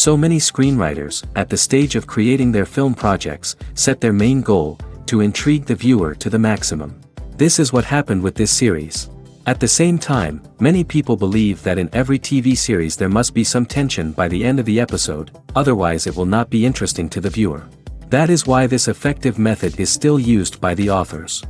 So many screenwriters, at the stage of creating their film projects, set their main goal, to intrigue the viewer to the maximum. This is what happened with this series. At the same time, many people believe that in every TV series there must be some tension by the end of the episode, otherwise it will not be interesting to the viewer. That is why this effective method is still used by the authors.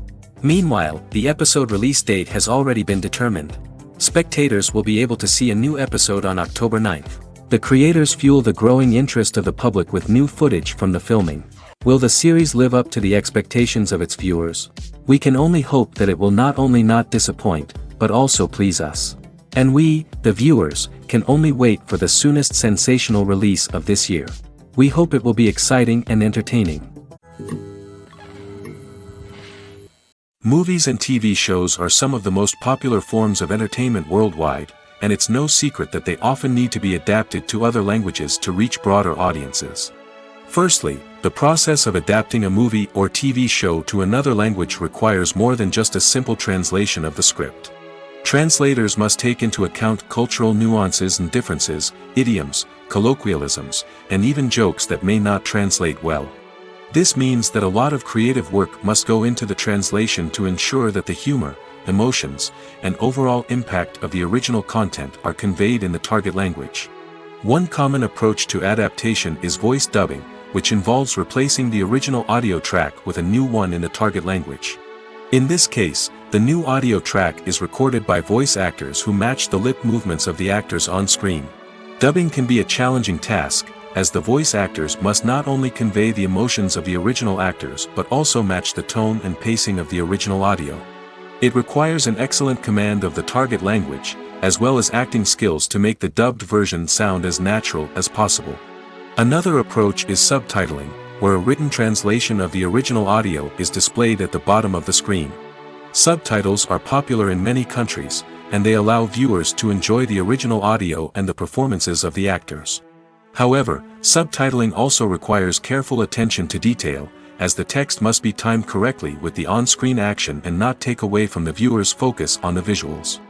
Meanwhile, the episode release date has already been determined. Spectators will be able to see a new episode on October 9th. The creators fuel the growing interest of the public with new footage from the filming. Will the series live up to the expectations of its viewers? We can only hope that it will not only not disappoint, but also please us. And we, the viewers, can only wait for the soonest sensational release of this year. We hope it will be exciting and entertaining. Movies and TV shows are some of the most popular forms of entertainment worldwide, and it's no secret that they often need to be adapted to other languages to reach broader audiences. Firstly, the process of adapting a movie or TV show to another language requires more than just a simple translation of the script. Translators must take into account cultural nuances and differences, idioms, colloquialisms, and even jokes that may not translate well. This means that a lot of creative work must go into the translation to ensure that the humor, emotions, and overall impact of the original content are conveyed in the target language. One common approach to adaptation is voice dubbing, which involves replacing the original audio track with a new one in the target language. In this case, the new audio track is recorded by voice actors who match the lip movements of the actors on screen. Dubbing can be a challenging task, as the voice actors must not only convey the emotions of the original actors but also match the tone and pacing of the original audio. It requires an excellent command of the target language, as well as acting skills to make the dubbed version sound as natural as possible. Another approach is subtitling, where a written translation of the original audio is displayed at the bottom of the screen. Subtitles are popular in many countries, and they allow viewers to enjoy the original audio and the performances of the actors. However, subtitling also requires careful attention to detail, as the text must be timed correctly with the on-screen action and not take away from the viewer's focus on the visuals.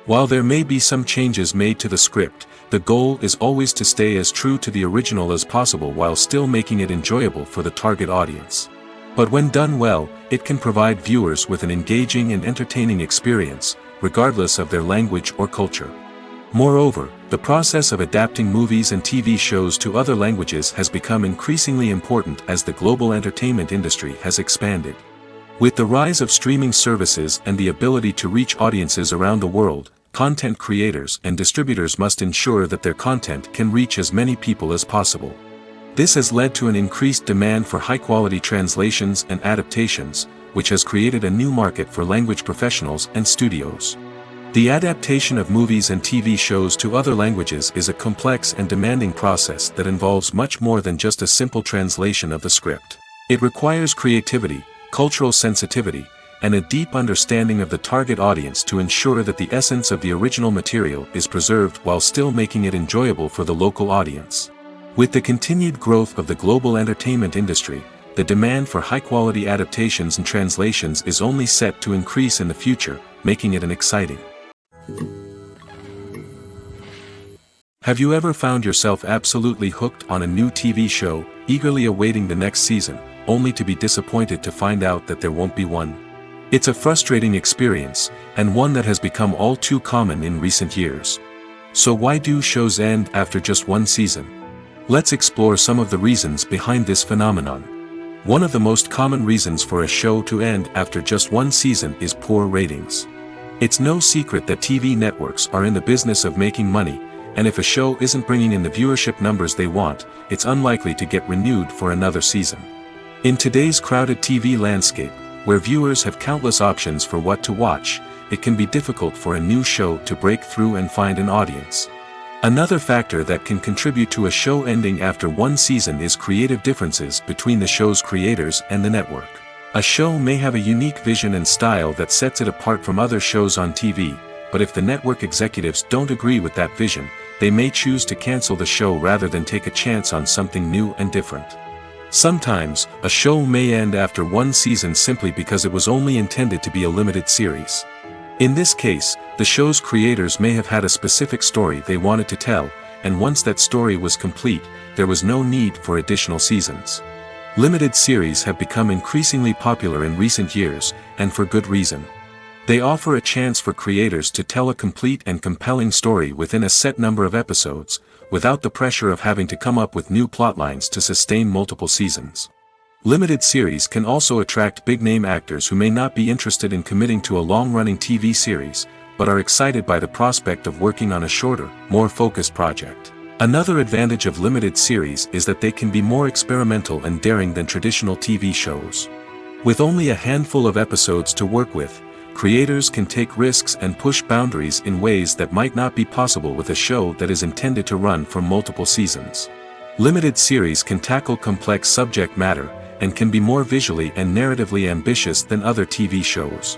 While there may be some changes made to the script, the goal is always to stay as true to the original as possible while still making it enjoyable for the target audience. But when done well, it can provide viewers with an engaging and entertaining experience, regardless of their language or culture. Moreover, the process of adapting movies and TV shows to other languages has become increasingly important as the global entertainment industry has expanded. With the rise of streaming services and the ability to reach audiences around the world, content creators and distributors must ensure that their content can reach as many people as possible. This has led to an increased demand for high-quality translations and adaptations, which has created a new market for language professionals and studios. The adaptation of movies and TV shows to other languages is a complex and demanding process that involves much more than just a simple translation of the script. It requires creativity, cultural sensitivity, and a deep understanding of the target audience to ensure that the essence of the original material is preserved while still making it enjoyable for the local audience. With the continued growth of the global entertainment industry, the demand for high-quality adaptations and translations is only set to increase in the future, making it an exciting. Have you ever found yourself absolutely hooked on a new TV show, eagerly awaiting the next season, only to be disappointed to find out that there won't be one? It's a frustrating experience, and one that has become all too common in recent years. So why do shows end after just one season? Let's explore some of the reasons behind this phenomenon. One of the most common reasons for a show to end after just one season is poor ratings. It's no secret that TV networks are in the business of making money, and if a show isn't bringing in the viewership numbers they want, it's unlikely to get renewed for another season. In today's crowded TV landscape, where viewers have countless options for what to watch, it can be difficult for a new show to break through and find an audience. Another factor that can contribute to a show ending after one season is creative differences between the show's creators and the network. A show may have a unique vision and style that sets it apart from other shows on TV, but if the network executives don't agree with that vision, they may choose to cancel the show rather than take a chance on something new and different. Sometimes, a show may end after one season simply because it was only intended to be a limited series. In this case, the show's creators may have had a specific story they wanted to tell, and once that story was complete, there was no need for additional seasons. Limited series have become increasingly popular in recent years, and for good reason. They offer a chance for creators to tell a complete and compelling story within a set number of episodes, without the pressure of having to come up with new plotlines to sustain multiple seasons. Limited series can also attract big-name actors who may not be interested in committing to a long-running TV series, but are excited by the prospect of working on a shorter, more focused project. Another advantage of limited series is that they can be more experimental and daring than traditional TV shows. With only a handful of episodes to work with, creators can take risks and push boundaries in ways that might not be possible with a show that is intended to run for multiple seasons. Limited series can tackle complex subject matter, and can be more visually and narratively ambitious than other TV shows.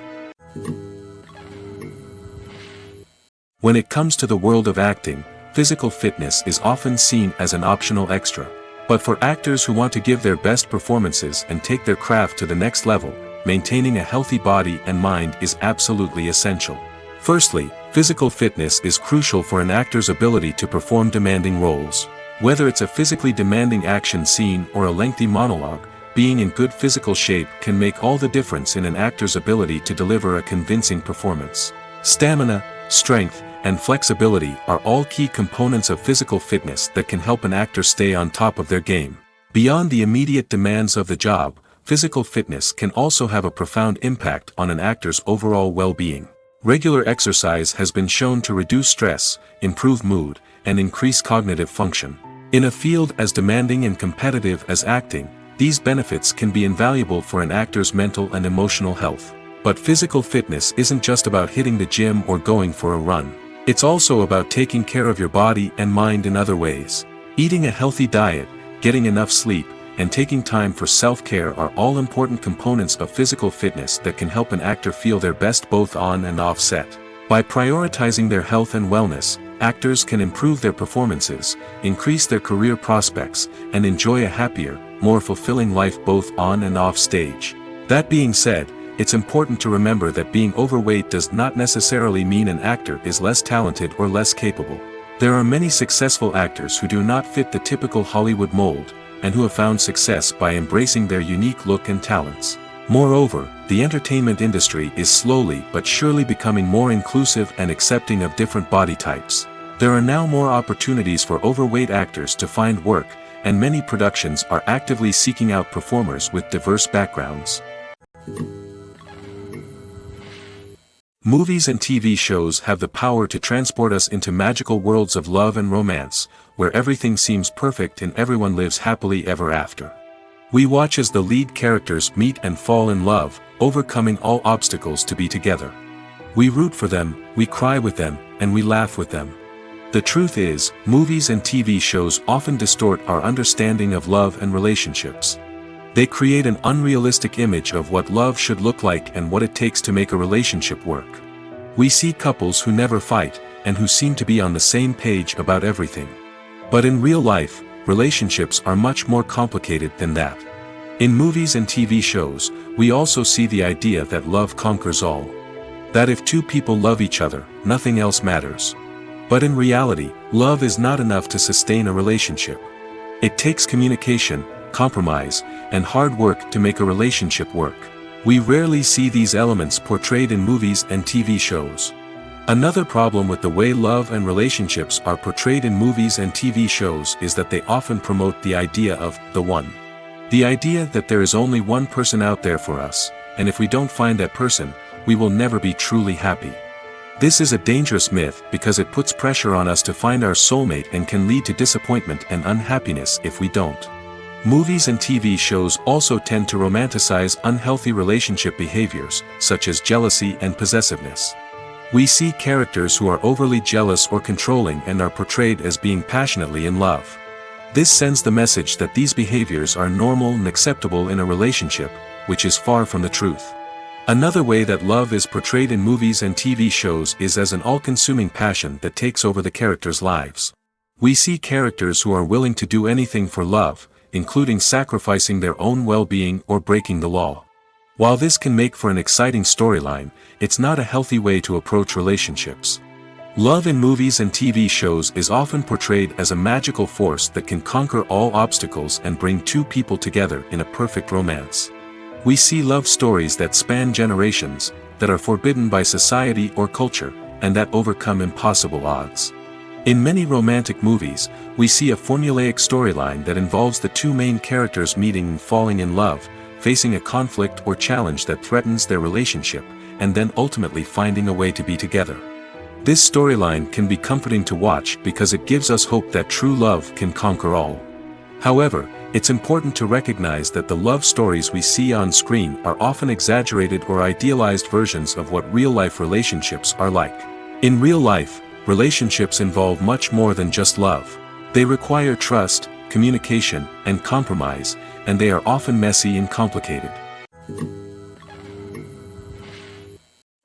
When it comes to the world of acting, physical fitness is often seen as an optional extra. But for actors who want to give their best performances and take their craft to the next level, maintaining a healthy body and mind is absolutely essential. Firstly, physical fitness is crucial for an actor's ability to perform demanding roles. Whether it's a physically demanding action scene or a lengthy monologue, being in good physical shape can make all the difference in an actor's ability to deliver a convincing performance. Stamina, strength, and flexibility are all key components of physical fitness that can help an actor stay on top of their game. Beyond the immediate demands of the job, physical fitness can also have a profound impact on an actor's overall well-being. Regular exercise has been shown to reduce stress, improve mood, and increase cognitive function. In a field as demanding and competitive as acting, these benefits can be invaluable for an actor's mental and emotional health. But physical fitness isn't just about hitting the gym or going for a run. It's also about taking care of your body and mind in other ways. Eating a healthy diet, getting enough sleep, and taking time for self-care are all important components of physical fitness that can help an actor feel their best both on and off set. By prioritizing their health and wellness, actors can improve their performances, increase their career prospects, and enjoy a happier, more fulfilling life both on and off stage. That being said, it's important to remember that being overweight does not necessarily mean an actor is less talented or less capable. There are many successful actors who do not fit the typical Hollywood mold, and who have found success by embracing their unique look and talents. Moreover, the entertainment industry is slowly but surely becoming more inclusive and accepting of different body types. There are now more opportunities for overweight actors to find work, and many productions are actively seeking out performers with diverse backgrounds. Movies and TV shows have the power to transport us into magical worlds of love and romance, where everything seems perfect and everyone lives happily ever after. We watch as the lead characters meet and fall in love, overcoming all obstacles to be together. We root for them, we cry with them, and we laugh with them. The truth is, movies and TV shows often distort our understanding of love and relationships. They create an unrealistic image of what love should look like and what it takes to make a relationship work. We see couples who never fight, and who seem to be on the same page about everything. But in real life, relationships are much more complicated than that. In movies and TV shows, we also see the idea that love conquers all. That if two people love each other, nothing else matters. But in reality, love is not enough to sustain a relationship. It takes communication, compromise, and hard work to make a relationship work. We rarely see these elements portrayed in movies and TV shows. Another problem with the way love and relationships are portrayed in movies and TV shows is that they often promote the idea of the one. The idea that there is only one person out there for us, and if we don't find that person, we will never be truly happy. This is a dangerous myth because it puts pressure on us to find our soulmate and can lead to disappointment and unhappiness if we don't. Movies and TV shows also tend to romanticize unhealthy relationship behaviors, such as jealousy and possessiveness. We see characters who are overly jealous or controlling and are portrayed as being passionately in love. This sends the message that these behaviors are normal and acceptable in a relationship, which is far from the truth. Another way that love is portrayed in movies and TV shows is as an all-consuming passion that takes over the characters' lives. We see characters who are willing to do anything for love, including sacrificing their own well-being or breaking the law. While this can make for an exciting storyline, it's not a healthy way to approach relationships. Love in movies and TV shows is often portrayed as a magical force that can conquer all obstacles and bring two people together in a perfect romance. We see love stories that span generations, that are forbidden by society or culture, and that overcome impossible odds. In many romantic movies, we see a formulaic storyline that involves the two main characters meeting and falling in love, facing a conflict or challenge that threatens their relationship, and then ultimately finding a way to be together. This storyline can be comforting to watch because it gives us hope that true love can conquer all. However, it's important to recognize that the love stories we see on screen are often exaggerated or idealized versions of what real-life relationships are like. In real life, relationships involve much more than just love. They require trust, communication, and compromise, and they are often messy and complicated.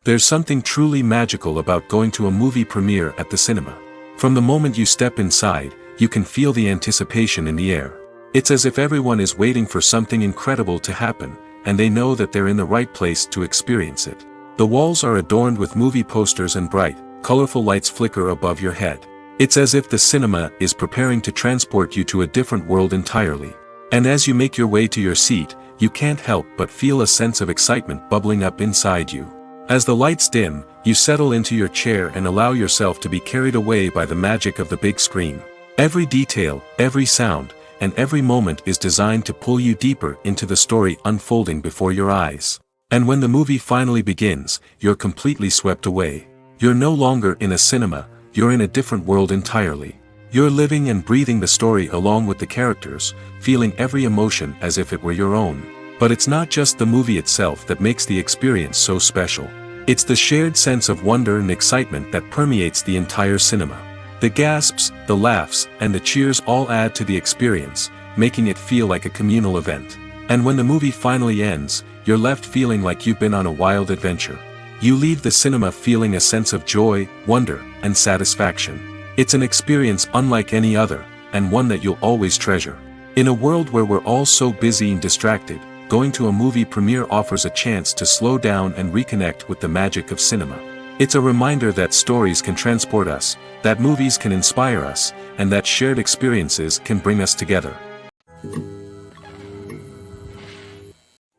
There's something truly magical about going to a movie premiere at the cinema. From the moment you step inside, you can feel the anticipation in the air. It's as if everyone is waiting for something incredible to happen, and they know that they're in the right place to experience it. The walls are adorned with movie posters and bright, colorful lights flicker above your head. It's as if the cinema is preparing to transport you to a different world entirely. And as you make your way to your seat, you can't help but feel a sense of excitement bubbling up inside you. As the lights dim, you settle into your chair and allow yourself to be carried away by the magic of the big screen. Every detail, every sound, and every moment is designed to pull you deeper into the story unfolding before your eyes. And when the movie finally begins, you're completely swept away. You're no longer in a cinema, you're in a different world entirely. You're living and breathing the story along with the characters, feeling every emotion as if it were your own. But it's not just the movie itself that makes the experience so special. It's the shared sense of wonder and excitement that permeates the entire cinema. The gasps, the laughs, and the cheers all add to the experience, making it feel like a communal event. And when the movie finally ends, you're left feeling like you've been on a wild adventure. You leave the cinema feeling a sense of joy, wonder, and satisfaction. It's an experience unlike any other, and one that you'll always treasure. In a world where we're all so busy and distracted, going to a movie premiere offers a chance to slow down and reconnect with the magic of cinema. It's a reminder that stories can transport us, that movies can inspire us, and that shared experiences can bring us together.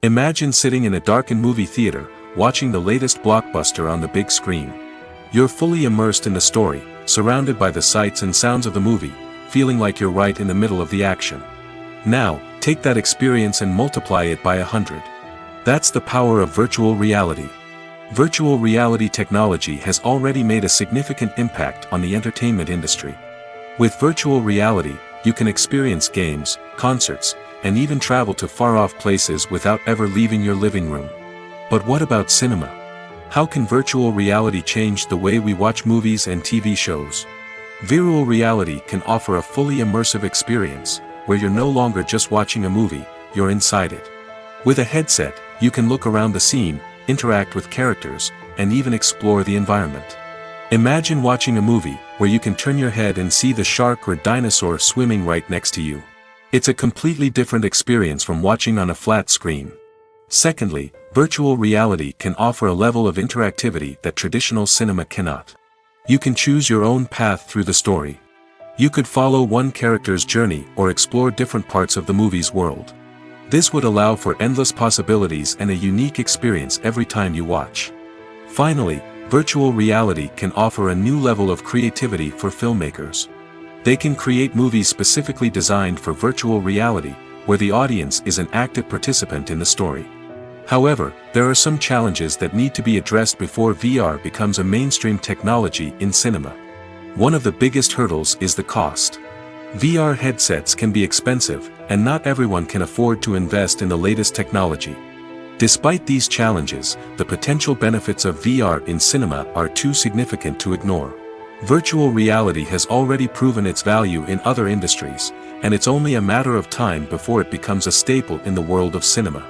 Imagine sitting in a darkened movie theater, watching the latest blockbuster on the big screen. You're fully immersed in the story, surrounded by the sights and sounds of the movie, feeling like you're right in the middle of the action. Now, take that experience and multiply it by 100. That's the power of virtual reality. Virtual reality technology has already made a significant impact on the entertainment industry. With virtual reality, you can experience games, concerts, and even travel to far-off places without ever leaving your living room. But what about cinema? How can virtual reality change the way we watch movies and TV shows? Virtual reality can offer a fully immersive experience, where you're no longer just watching a movie, you're inside it. With a headset, you can look around the scene, interact with characters, and even explore the environment. Imagine watching a movie where you can turn your head and see the shark or dinosaur swimming right next to you. It's a completely different experience from watching on a flat screen. Secondly, virtual reality can offer a level of interactivity that traditional cinema cannot. You can choose your own path through the story. You could follow one character's journey or explore different parts of the movie's world. This would allow for endless possibilities and a unique experience every time you watch. Finally, virtual reality can offer a new level of creativity for filmmakers. They can create movies specifically designed for virtual reality, where the audience is an active participant in the story. However, there are some challenges that need to be addressed before VR becomes a mainstream technology in cinema. One of the biggest hurdles is the cost. VR headsets can be expensive, and not everyone can afford to invest in the latest technology. Despite these challenges, the potential benefits of VR in cinema are too significant to ignore. Virtual reality has already proven its value in other industries, and it's only a matter of time before it becomes a staple in the world of cinema.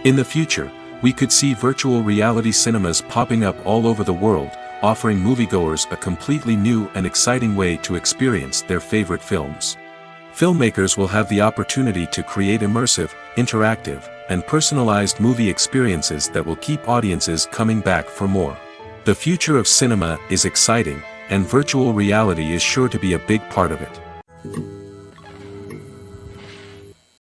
In the future, we could see virtual reality cinemas popping up all over the world, offering moviegoers a completely new and exciting way to experience their favorite films. Filmmakers will have the opportunity to create immersive, interactive, and personalized movie experiences that will keep audiences coming back for more. The future of cinema is exciting, and virtual reality is sure to be a big part of it.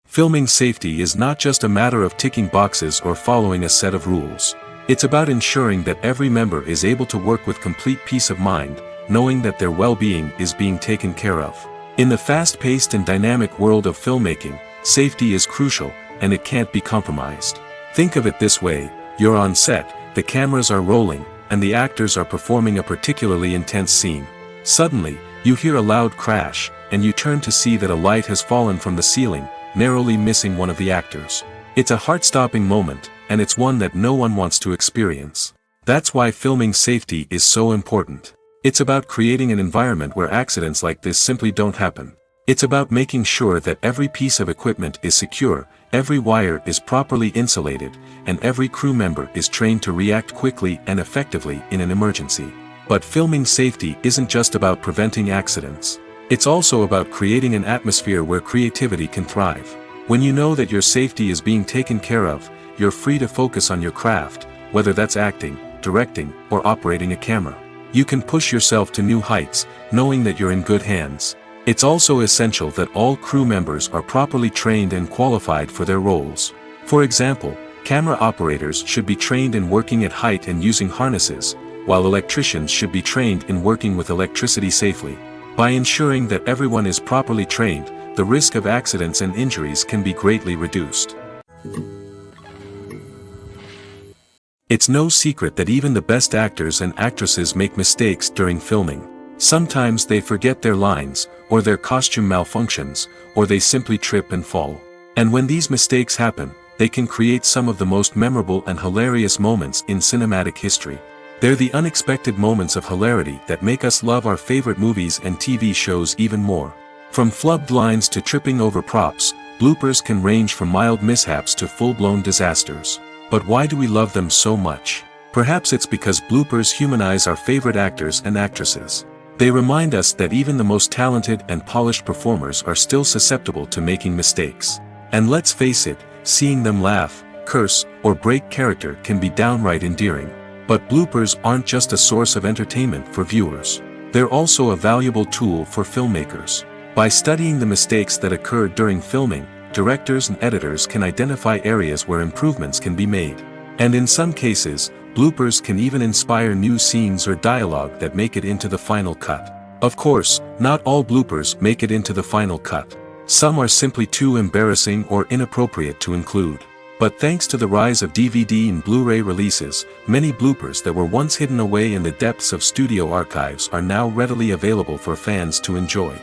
Filming safety is not just a matter of ticking boxes or following a set of rules. It's about ensuring that every member is able to work with complete peace of mind, knowing that their well-being is being taken care of. In the fast-paced and dynamic world of filmmaking, safety is crucial, and it can't be compromised. Think of it this way: you're on set, the cameras are rolling, and the actors are performing a particularly intense scene. Suddenly, you hear a loud crash, and you turn to see that a light has fallen from the ceiling, narrowly missing one of the actors. It's a heart-stopping moment, and it's one that no one wants to experience. That's why filming safety is so important. It's about creating an environment where accidents like this simply don't happen. It's about making sure that every piece of equipment is secure, every wire is properly insulated, and every crew member is trained to react quickly and effectively in an emergency. But filming safety isn't just about preventing accidents. It's also about creating an atmosphere where creativity can thrive. When you know that your safety is being taken care of, you're free to focus on your craft, whether that's acting, directing, or operating a camera. You can push yourself to new heights, knowing that you're in good hands. It's also essential that all crew members are properly trained and qualified for their roles. For example, camera operators should be trained in working at height and using harnesses, while electricians should be trained in working with electricity safely. By ensuring that everyone is properly trained, the risk of accidents and injuries can be greatly reduced. It's no secret that even the best actors and actresses make mistakes during filming. Sometimes they forget their lines, or their costume malfunctions, or they simply trip and fall. And when these mistakes happen, they can create some of the most memorable and hilarious moments in cinematic history. They're the unexpected moments of hilarity that make us love our favorite movies and TV shows even more. From flubbed lines to tripping over props, bloopers can range from mild mishaps to full-blown disasters. But why do we love them so much? Perhaps it's because bloopers humanize our favorite actors and actresses. They remind us that even the most talented and polished performers are still susceptible to making mistakes. And let's face it, seeing them laugh, curse, or break character can be downright endearing. But bloopers aren't just a source of entertainment for viewers. They're also a valuable tool for filmmakers. By studying the mistakes that occur during filming, directors and editors can identify areas where improvements can be made. And in some cases, bloopers can even inspire new scenes or dialogue that make it into the final cut. Of course, not all bloopers make it into the final cut. Some are simply too embarrassing or inappropriate to include. But thanks to the rise of DVD and Blu-ray releases, many bloopers that were once hidden away in the depths of studio archives are now readily available for fans to enjoy.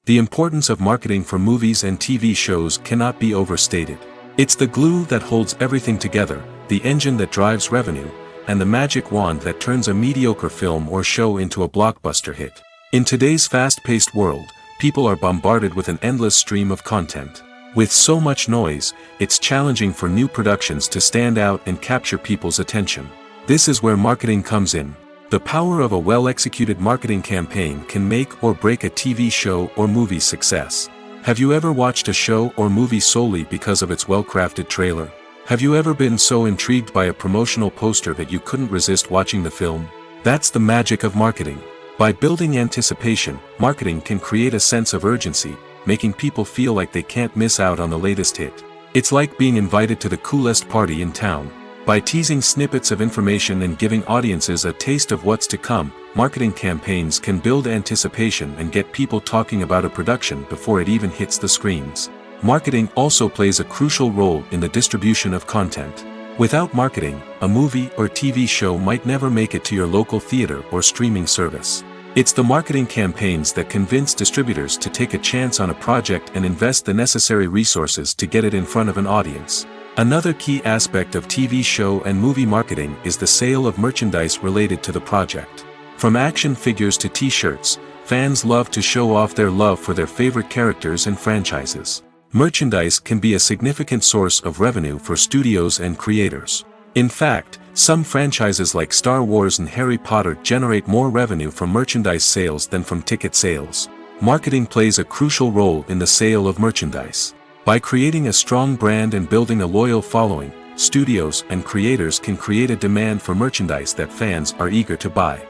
The importance of marketing for movies and TV shows cannot be overstated. It's the glue that holds everything together, the engine that drives revenue, and the magic wand that turns a mediocre film or show into a blockbuster hit. In today's fast-paced world, people are bombarded with an endless stream of content. With so much noise, it's challenging for new productions to stand out and capture people's attention. This is where marketing comes in. The power of a well-executed marketing campaign can make or break a TV show or movie's success. Have you ever watched a show or movie solely because of its well-crafted trailer? Have you ever been so intrigued by a promotional poster that you couldn't resist watching the film? That's the magic of marketing. By building anticipation, marketing can create a sense of urgency, making people feel like they can't miss out on the latest hit. It's like being invited to the coolest party in town. By teasing snippets of information and giving audiences a taste of what's to come, marketing campaigns can build anticipation and get people talking about a production before it even hits the screens. Marketing also plays a crucial role in the distribution of content. Without marketing, a movie or TV show might never make it to your local theater or streaming service. It's the marketing campaigns that convince distributors to take a chance on a project and invest the necessary resources to get it in front of an audience. Another key aspect of TV show and movie marketing is the sale of merchandise related to the project. From action figures to t-shirts, fans love to show off their love for their favorite characters and franchises. Merchandise can be a significant source of revenue for studios and creators. In fact, some franchises like Star Wars and Harry Potter generate more revenue from merchandise sales than from ticket sales. Marketing plays a crucial role in the sale of merchandise. By creating a strong brand and building a loyal following, studios and creators can create a demand for merchandise that fans are eager to buy.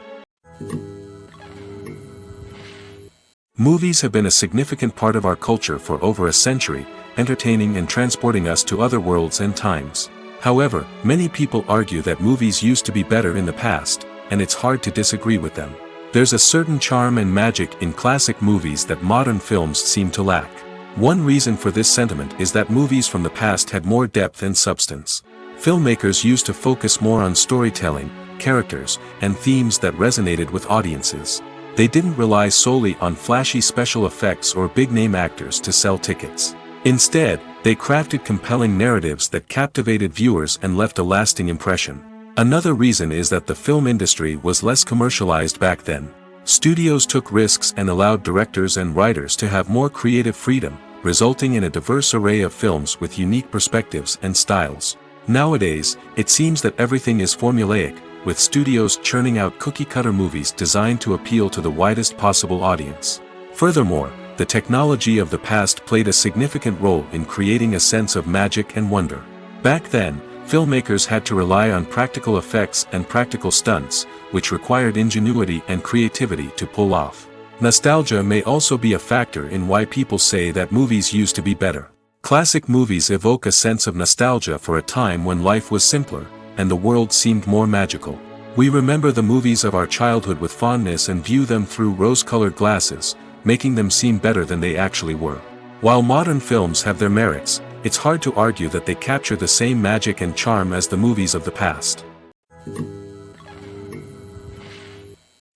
Movies have been a significant part of our culture for over a century, entertaining and transporting us to other worlds and times. However, many people argue that movies used to be better in the past, and it's hard to disagree with them. There's a certain charm and magic in classic movies that modern films seem to lack. One reason for this sentiment is that movies from the past had more depth and substance. Filmmakers used to focus more on storytelling, characters, and themes that resonated with audiences. They didn't rely solely on flashy special effects or big-name actors to sell tickets. Instead, they crafted compelling narratives that captivated viewers and left a lasting impression. Another reason is that the film industry was less commercialized back then. Studios took risks and allowed directors and writers to have more creative freedom, resulting in a diverse array of films with unique perspectives and styles. Nowadays, it seems that everything is formulaic, with studios churning out cookie-cutter movies designed to appeal to the widest possible audience. Furthermore, the technology of the past played a significant role in creating a sense of magic and wonder. Back then, filmmakers had to rely on practical effects and practical stunts, which required ingenuity and creativity to pull off. Nostalgia may also be a factor in why people say that movies used to be better. Classic movies evoke a sense of nostalgia for a time when life was simpler, and the world seemed more magical. We remember the movies of our childhood with fondness and view them through rose-colored glasses, making them seem better than they actually were. While modern films have their merits, it's hard to argue that they capture the same magic and charm as the movies of the past.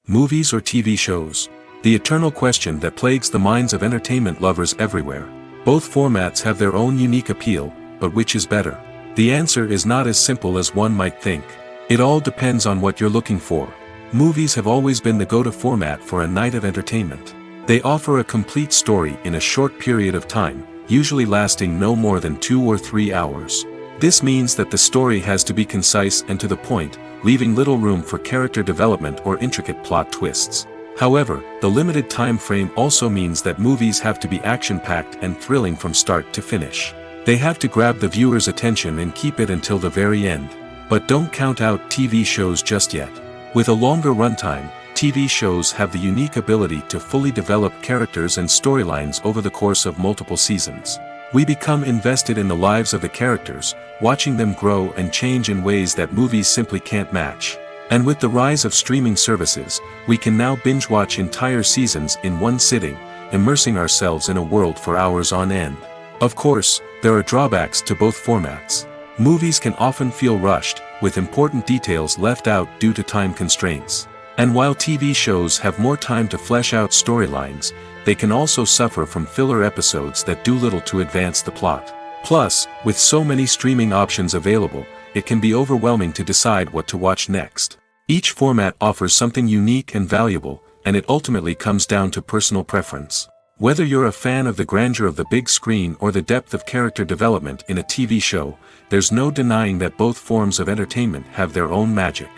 Movies or TV shows? The eternal question that plagues the minds of entertainment lovers everywhere. Both formats have their own unique appeal, but which is better? The answer is not as simple as one might think. It all depends on what you're looking for. Movies have always been the go-to format for a night of entertainment. They offer a complete story in a short period of time, usually lasting no more than 2 or 3 hours. This means that the story has to be concise and to the point, leaving little room for character development or intricate plot twists. However, the limited time frame also means that movies have to be action-packed and thrilling from start to finish. They have to grab the viewer's attention and keep it until the very end. But don't count out TV shows just yet. With a longer runtime, TV shows have the unique ability to fully develop characters and storylines over the course of multiple seasons. We become invested in the lives of the characters, watching them grow and change in ways that movies simply can't match. And with the rise of streaming services, we can now binge-watch entire seasons in one sitting, immersing ourselves in a world for hours on end. Of course, there are drawbacks to both formats. Movies can often feel rushed, with important details left out due to time constraints. And while TV shows have more time to flesh out storylines, they can also suffer from filler episodes that do little to advance the plot. Plus, with so many streaming options available, it can be overwhelming to decide what to watch next. Each format offers something unique and valuable, and it ultimately comes down to personal preference. Whether you're a fan of the grandeur of the big screen or the depth of character development in a TV show, there's no denying that both forms of entertainment have their own magic.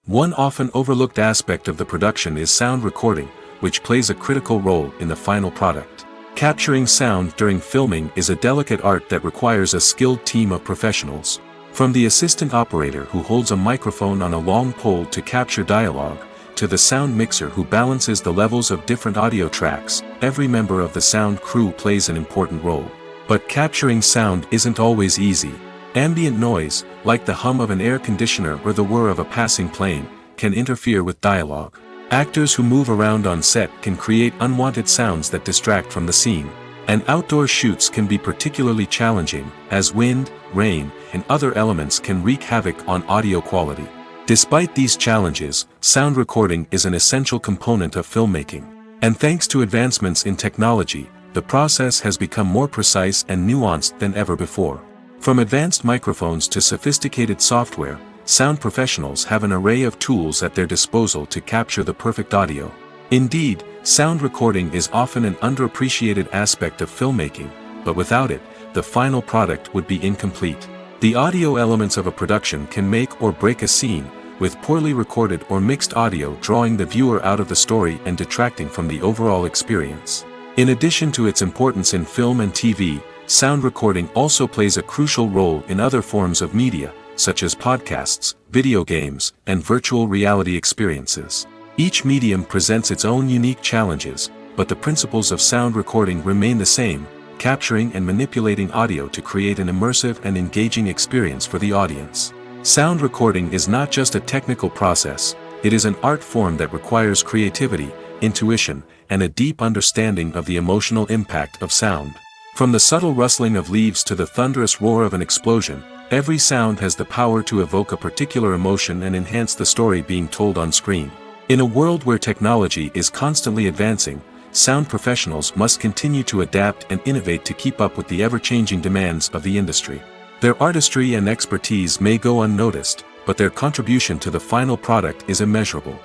One often overlooked aspect of the production is sound recording, which plays a critical role in the final product. Capturing sound during filming is a delicate art that requires a skilled team of professionals. From the assistant operator who holds a microphone on a long pole to capture dialogue, to the sound mixer who balances the levels of different audio tracks, every member of the sound crew plays an important role. But capturing sound isn't always easy. Ambient noise, like the hum of an air conditioner or the whir of a passing plane, can interfere with dialogue. Actors who move around on set can create unwanted sounds that distract from the scene. And outdoor shoots can be particularly challenging, as wind, rain, and other elements can wreak havoc on audio quality. Despite these challenges, sound recording is an essential component of filmmaking. And thanks to advancements in technology, the process has become more precise and nuanced than ever before. From advanced microphones to sophisticated software, sound professionals have an array of tools at their disposal to capture the perfect audio. Indeed, sound recording is often an underappreciated aspect of filmmaking, but without it, the final product would be incomplete. The audio elements of a production can make or break a scene, with poorly recorded or mixed audio drawing the viewer out of the story and detracting from the overall experience. In addition to its importance in film and TV, sound recording also plays a crucial role in other forms of media, such as podcasts, video games, and virtual reality experiences. Each medium presents its own unique challenges, but the principles of sound recording remain the same: capturing and manipulating audio to create an immersive and engaging experience for the audience. Sound recording is not just a technical process, it is an art form that requires creativity, intuition, and a deep understanding of the emotional impact of sound. From the subtle rustling of leaves to the thunderous roar of an explosion, every sound has the power to evoke a particular emotion and enhance the story being told on screen. In a world where technology is constantly advancing, sound professionals must continue to adapt and innovate to keep up with the ever-changing demands of the industry. Their artistry and expertise may go unnoticed, but their contribution to the final product is immeasurable.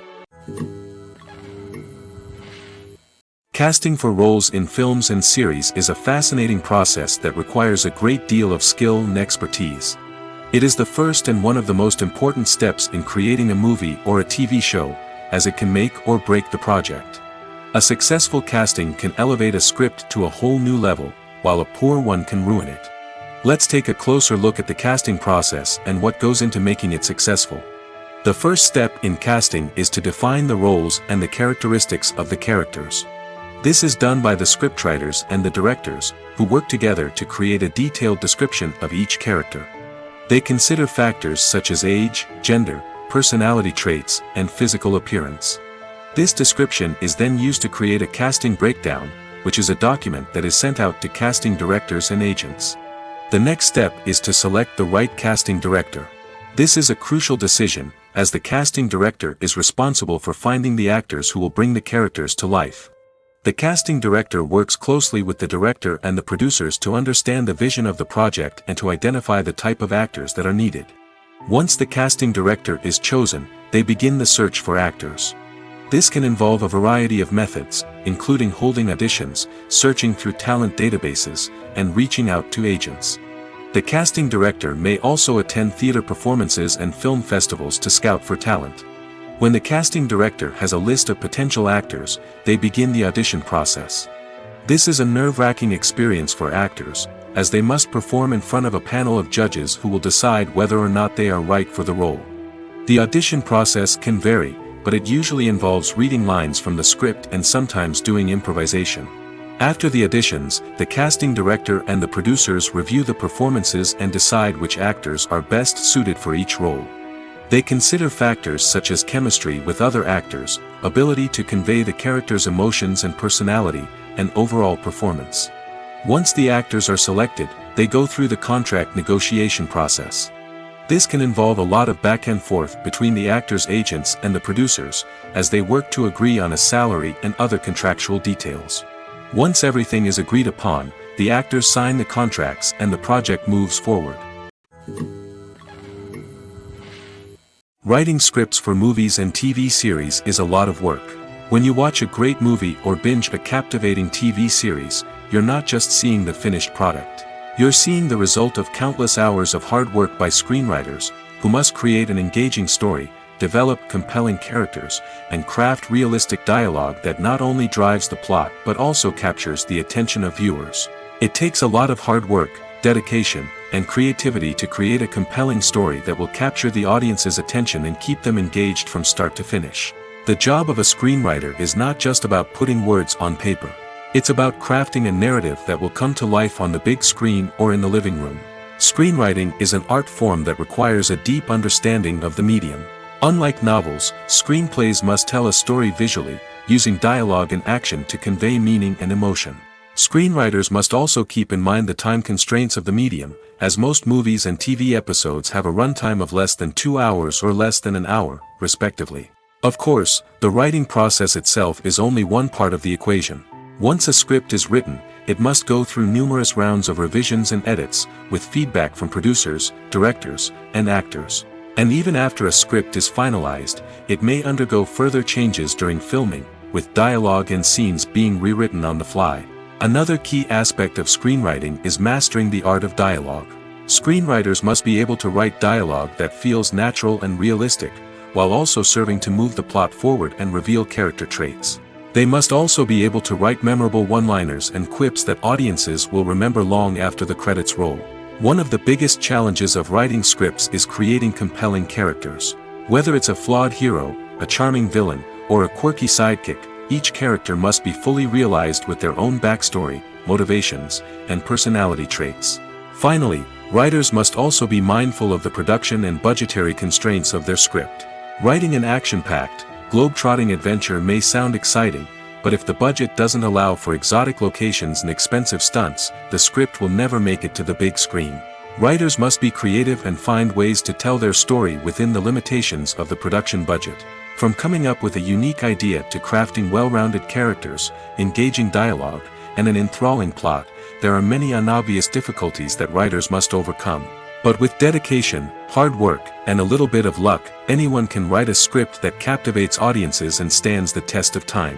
Casting for roles in films and series is a fascinating process that requires a great deal of skill and expertise. It is the first and one of the most important steps in creating a movie or a TV show, as it can make or break the project. A successful casting can elevate a script to a whole new level, while a poor one can ruin it. Let's take a closer look at the casting process and what goes into making it successful. The first step in casting is to define the roles and the characteristics of the characters. This is done by the scriptwriters and the directors, who work together to create a detailed description of each character. They consider factors such as age, gender, personality traits, and physical appearance. This description is then used to create a casting breakdown, which is a document that is sent out to casting directors and agents. The next step is to select the right casting director. This is a crucial decision, as the casting director is responsible for finding the actors who will bring the characters to life. The casting director works closely with the director and the producers to understand the vision of the project and to identify the type of actors that are needed. Once the casting director is chosen, they begin the search for actors. This can involve a variety of methods, including holding auditions, searching through talent databases, and reaching out to agents. The casting director may also attend theater performances and film festivals to scout for talent. When the casting director has a list of potential actors, they begin the audition process. This is a nerve-wracking experience for actors, as they must perform in front of a panel of judges who will decide whether or not they are right for the role. The audition process can vary, but it usually involves reading lines from the script and sometimes doing improvisation. After the auditions, the casting director and the producers review the performances and decide which actors are best suited for each role. They consider factors such as chemistry with other actors, ability to convey the character's emotions and personality, and overall performance. Once the actors are selected, they go through the contract negotiation process. This can involve a lot of back and forth between the actors' agents and the producers, as they work to agree on a salary and other contractual details. Once everything is agreed upon, the actors sign the contracts and the project moves forward. Writing scripts for movies and TV series is a lot of work. When you watch a great movie or binge a captivating TV series, you're not just seeing the finished product. You're seeing the result of countless hours of hard work by screenwriters, who must create an engaging story, develop compelling characters, and craft realistic dialogue that not only drives the plot but also captures the attention of viewers. It takes a lot of hard work, dedication, and creativity to create a compelling story that will capture the audience's attention and keep them engaged from start to finish. The job of a screenwriter is not just about putting words on paper. It's about crafting a narrative that will come to life on the big screen or in the living room. Screenwriting is an art form that requires a deep understanding of the medium. Unlike novels, screenplays must tell a story visually, using dialogue and action to convey meaning and emotion. Screenwriters must also keep in mind the time constraints of the medium, as most movies and TV episodes have a runtime of less than 2 hours or less than an hour, respectively. Of course, the writing process itself is only one part of the equation. Once a script is written, it must go through numerous rounds of revisions and edits, with feedback from producers, directors, and actors. And even after a script is finalized, it may undergo further changes during filming, with dialogue and scenes being rewritten on the fly. Another key aspect of screenwriting is mastering the art of dialogue. Screenwriters must be able to write dialogue that feels natural and realistic, while also serving to move the plot forward and reveal character traits. They must also be able to write memorable one-liners and quips that audiences will remember long after the credits roll. One of the biggest challenges of writing scripts is creating compelling characters. Whether it's a flawed hero, a charming villain, or a quirky sidekick, each character must be fully realized with their own backstory, motivations, and personality traits. Finally, writers must also be mindful of the production and budgetary constraints of their script. Writing an action-packed, globe-trotting adventure may sound exciting, but if the budget doesn't allow for exotic locations and expensive stunts, the script will never make it to the big screen. Writers must be creative and find ways to tell their story within the limitations of the production budget. From coming up with a unique idea to crafting well-rounded characters, engaging dialogue, and an enthralling plot, there are many unobvious difficulties that writers must overcome. But with dedication, hard work, and a little bit of luck, anyone can write a script that captivates audiences and stands the test of time.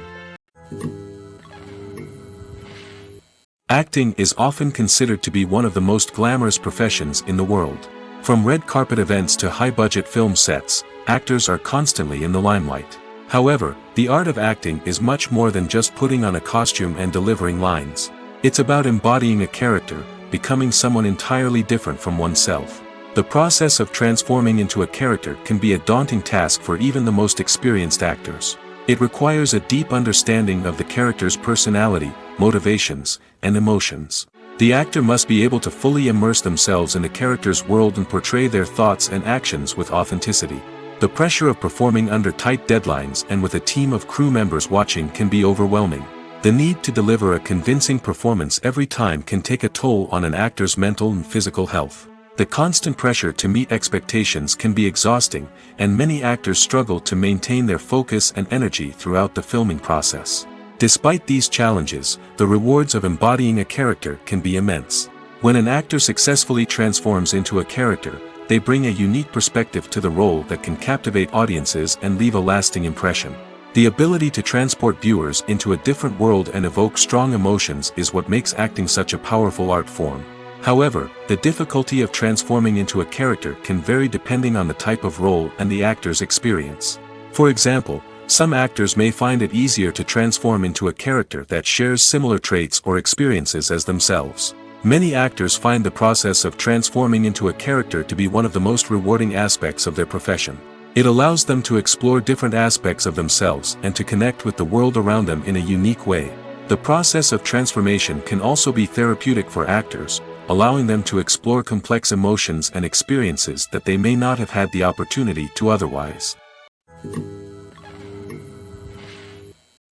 Acting is often considered to be one of the most glamorous professions in the world. From red carpet events to high-budget film sets, actors are constantly in the limelight. However, the art of acting is much more than just putting on a costume and delivering lines. It's about embodying a character, becoming someone entirely different from oneself. The process of transforming into a character can be a daunting task for even the most experienced actors. It requires a deep understanding of the character's personality, motivations, and emotions. The actor must be able to fully immerse themselves in the character's world and portray their thoughts and actions with authenticity. The pressure of performing under tight deadlines and with a team of crew members watching can be overwhelming. The need to deliver a convincing performance every time can take a toll on an actor's mental and physical health. The constant pressure to meet expectations can be exhausting, and many actors struggle to maintain their focus and energy throughout the filming process. Despite these challenges, the rewards of embodying a character can be immense. When an actor successfully transforms into a character, they bring a unique perspective to the role that can captivate audiences and leave a lasting impression. The ability to transport viewers into a different world and evoke strong emotions is what makes acting such a powerful art form. However, the difficulty of transforming into a character can vary depending on the type of role and the actor's experience. For example, some actors may find it easier to transform into a character that shares similar traits or experiences as themselves. Many actors find the process of transforming into a character to be one of the most rewarding aspects of their profession. It allows them to explore different aspects of themselves and to connect with the world around them in a unique way. The process of transformation can also be therapeutic for actors, allowing them to explore complex emotions and experiences that they may not have had the opportunity to otherwise.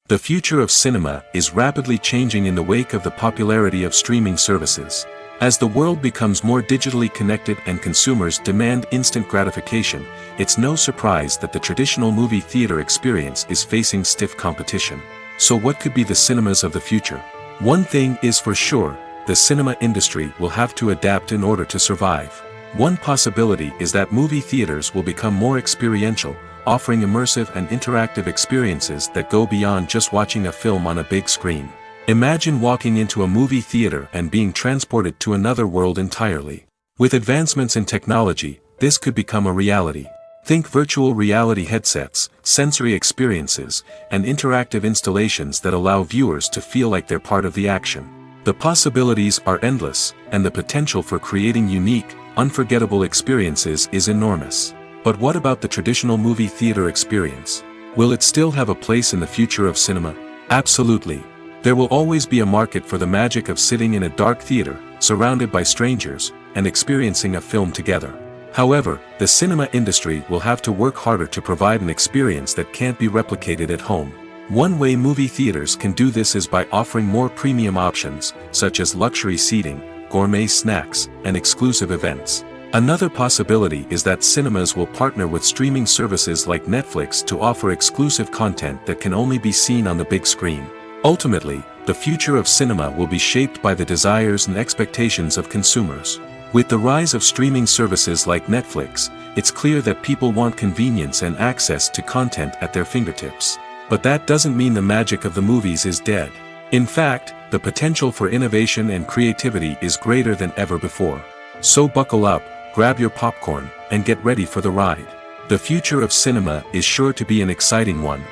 The future of cinema is rapidly changing in the wake of the popularity of streaming services. As the world becomes more digitally connected and consumers demand instant gratification, it's no surprise that the traditional movie theater experience is facing stiff competition. So what could be the cinemas of the future? One thing is for sure, the cinema industry will have to adapt in order to survive. One possibility is that movie theaters will become more experiential, offering immersive and interactive experiences that go beyond just watching a film on a big screen. Imagine walking into a movie theater and being transported to another world entirely. With advancements in technology, this could become a reality. Think virtual reality headsets, sensory experiences, and interactive installations that allow viewers to feel like they're part of the action. The possibilities are endless, and the potential for creating unique, unforgettable experiences is enormous. But what about the traditional movie theater experience? Will it still have a place in the future of cinema? Absolutely. There will always be a market for the magic of sitting in a dark theater, surrounded by strangers, and experiencing a film together. However, the cinema industry will have to work harder to provide an experience that can't be replicated at home. One way movie theaters can do this is by offering more premium options, such as luxury seating, gourmet snacks, and exclusive events. Another possibility is that cinemas will partner with streaming services like Netflix to offer exclusive content that can only be seen on the big screen. Ultimately, the future of cinema will be shaped by the desires and expectations of consumers. With the rise of streaming services like Netflix, it's clear that people want convenience and access to content at their fingertips. But that doesn't mean the magic of the movies is dead. In fact, the potential for innovation and creativity is greater than ever before. So buckle up, grab your popcorn, and get ready for the ride. The future of cinema is sure to be an exciting one.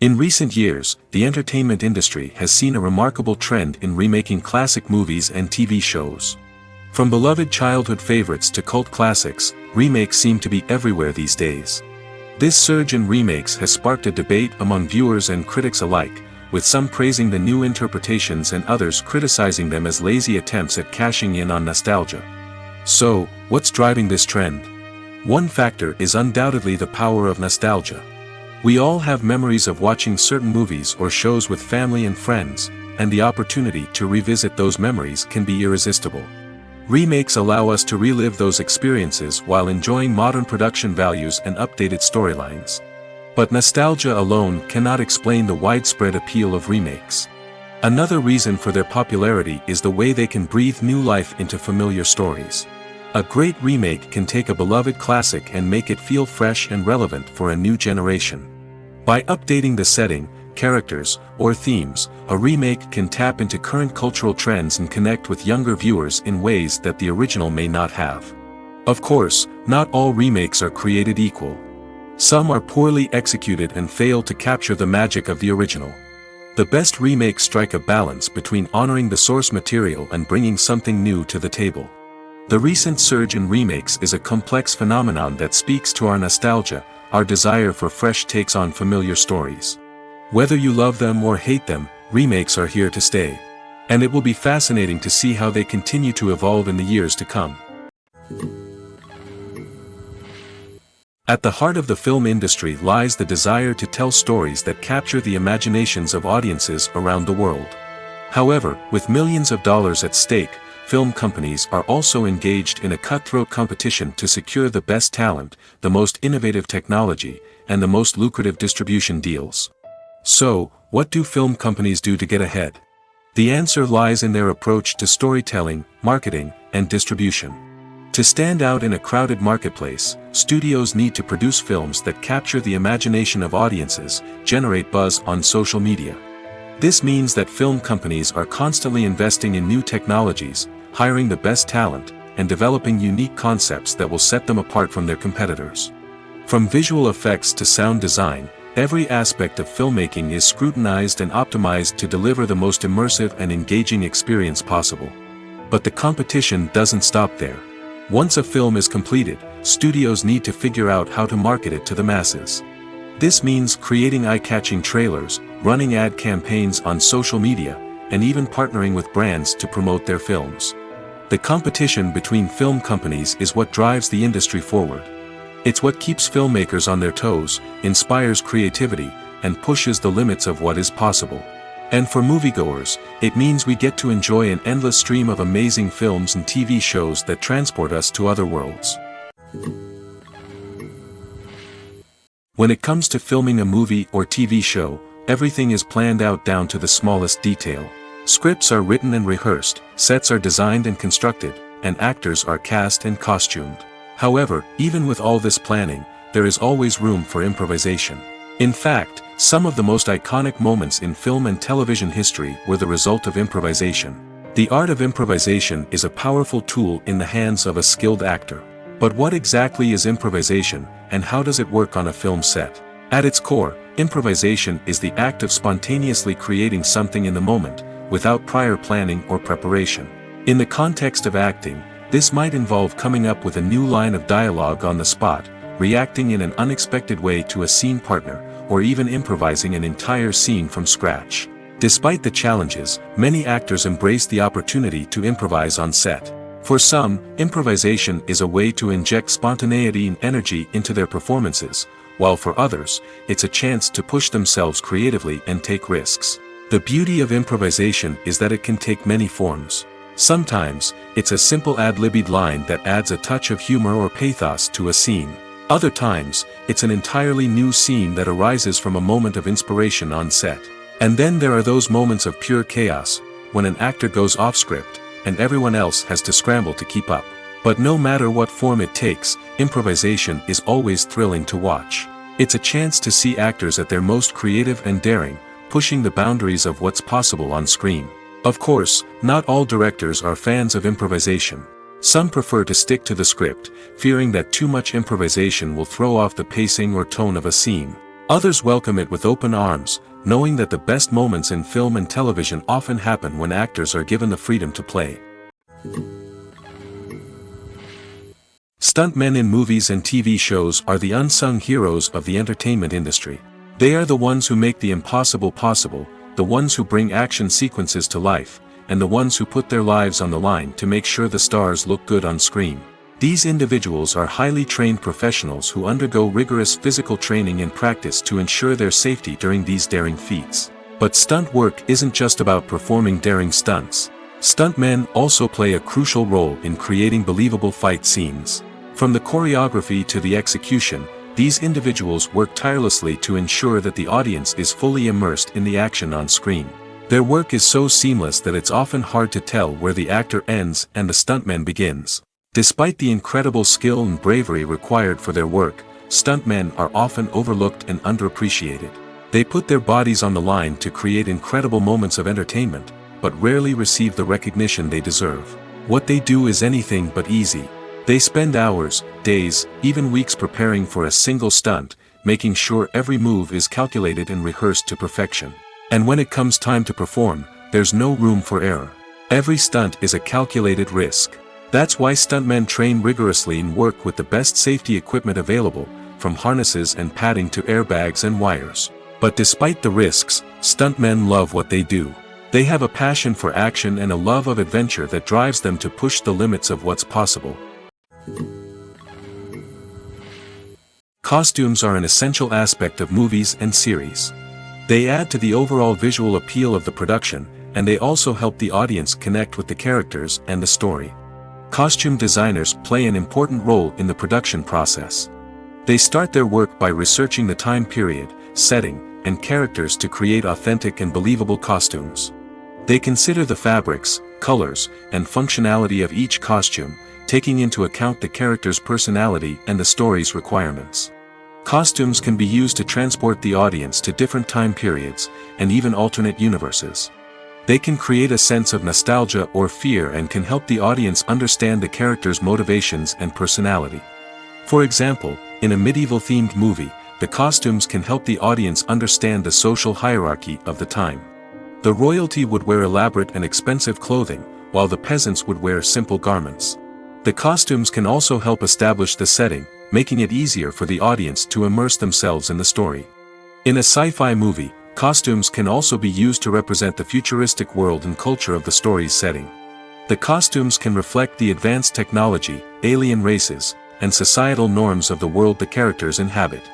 In recent years, the entertainment industry has seen a remarkable trend in remaking classic movies and TV shows. From beloved childhood favorites to cult classics, remakes seem to be everywhere these days. This surge in remakes has sparked a debate among viewers and critics alike, with some praising the new interpretations and others criticizing them as lazy attempts at cashing in on nostalgia. So, what's driving this trend? One factor is undoubtedly the power of nostalgia. We all have memories of watching certain movies or shows with family and friends, and the opportunity to revisit those memories can be irresistible. Remakes allow us to relive those experiences while enjoying modern production values and updated storylines. But nostalgia alone cannot explain the widespread appeal of remakes. Another reason for their popularity is the way they can breathe new life into familiar stories. A great remake can take a beloved classic and make it feel fresh and relevant for a new generation. By updating the setting, characters, or themes, a remake can tap into current cultural trends and connect with younger viewers in ways that the original may not have. Of course, not all remakes are created equal. Some are poorly executed and fail to capture the magic of the original. The best remakes strike a balance between honoring the source material and bringing something new to the table. The recent surge in remakes is a complex phenomenon that speaks to our nostalgia, our desire for fresh takes on familiar stories. Whether you love them or hate them, remakes are here to stay. And it will be fascinating to see how they continue to evolve in the years to come. At the heart of the film industry lies the desire to tell stories that capture the imaginations of audiences around the world. However, with millions of dollars at stake, film companies are also engaged in a cutthroat competition to secure the best talent, the most innovative technology, and the most lucrative distribution deals. So, what do film companies do to get ahead? The answer lies in their approach to storytelling, marketing, and distribution. To stand out in a crowded marketplace, studios need to produce films that capture the imagination of audiences, generate buzz on social media. This means that film companies are constantly investing in new technologies, hiring the best talent, and developing unique concepts that will set them apart from their competitors. From visual effects to sound design, every aspect of filmmaking is scrutinized and optimized to deliver the most immersive and engaging experience possible. But the competition doesn't stop there. Once a film is completed, studios need to figure out how to market it to the masses. This means creating eye-catching trailers, running ad campaigns on social media, and even partnering with brands to promote their films. The competition between film companies is what drives the industry forward. It's what keeps filmmakers on their toes, inspires creativity, and pushes the limits of what is possible. And for moviegoers, it means we get to enjoy an endless stream of amazing films and TV shows that transport us to other worlds. When it comes to filming a movie or TV show, everything is planned out down to the smallest detail. Scripts are written and rehearsed, sets are designed and constructed, and actors are cast and costumed. However, even with all this planning, there is always room for improvisation. In fact, some of the most iconic moments in film and television history were the result of improvisation. The art of improvisation is a powerful tool in the hands of a skilled actor. But what exactly is improvisation, and how does it work on a film set? At its core, improvisation is the act of spontaneously creating something in the moment, without prior planning or preparation. In the context of acting, this might involve coming up with a new line of dialogue on the spot, reacting in an unexpected way to a scene partner, or even improvising an entire scene from scratch. Despite the challenges, many actors embrace the opportunity to improvise on set. For some, improvisation is a way to inject spontaneity and energy into their performances, while for others, it's a chance to push themselves creatively and take risks. The beauty of improvisation is that it can take many forms. Sometimes, it's a simple ad-libbed line that adds a touch of humor or pathos to a scene. Other times, it's an entirely new scene that arises from a moment of inspiration on set. And then there are those moments of pure chaos, when an actor goes off script, and everyone else has to scramble to keep up. But no matter what form it takes, improvisation is always thrilling to watch. It's a chance to see actors at their most creative and daring, pushing the boundaries of what's possible on screen. Of course, not all directors are fans of improvisation. Some prefer to stick to the script, fearing that too much improvisation will throw off the pacing or tone of a scene. Others welcome it with open arms, knowing that the best moments in film and television often happen when actors are given the freedom to play. Stuntmen in movies and TV shows are the unsung heroes of the entertainment industry. They are the ones who make the impossible possible, the ones who bring action sequences to life, and the ones who put their lives on the line to make sure the stars look good on screen. These individuals are highly trained professionals who undergo rigorous physical training and practice to ensure their safety during these daring feats. But stunt work isn't just about performing daring stunts. Stuntmen also play a crucial role in creating believable fight scenes. From the choreography to the execution, these individuals work tirelessly to ensure that the audience is fully immersed in the action on screen. Their work is so seamless that it's often hard to tell where the actor ends and the stuntman begins. Despite the incredible skill and bravery required for their work, stuntmen are often overlooked and underappreciated. They put their bodies on the line to create incredible moments of entertainment, but rarely receive the recognition they deserve. What they do is anything but easy. They spend hours, days, even weeks preparing for a single stunt, making sure every move is calculated and rehearsed to perfection. And when it comes time to perform, there's no room for error. Every stunt is a calculated risk. That's why stuntmen train rigorously and work with the best safety equipment available, from harnesses and padding to airbags and wires. But despite the risks, stuntmen love what they do. They have a passion for action and a love of adventure that drives them to push the limits of what's possible. Costumes are an essential aspect of movies and series. They add to the overall visual appeal of the production, and they also help the audience connect with the characters and the story. Costume designers play an important role in the production process. They start their work by researching the time period, setting, and characters to create authentic and believable costumes. They consider the fabrics, colors, and functionality of each costume, taking into account the character's personality and the story's requirements. Costumes can be used to transport the audience to different time periods, and even alternate universes. They can create a sense of nostalgia or fear and can help the audience understand the character's motivations and personality. For example, in a medieval-themed movie, the costumes can help the audience understand the social hierarchy of the time. The royalty would wear elaborate and expensive clothing, while the peasants would wear simple garments. The costumes can also help establish the setting, making it easier for the audience to immerse themselves in the story. In a sci-fi movie, costumes can also be used to represent the futuristic world and culture of the story's setting. The costumes can reflect the advanced technology, alien races, and societal norms of the world the characters inhabit.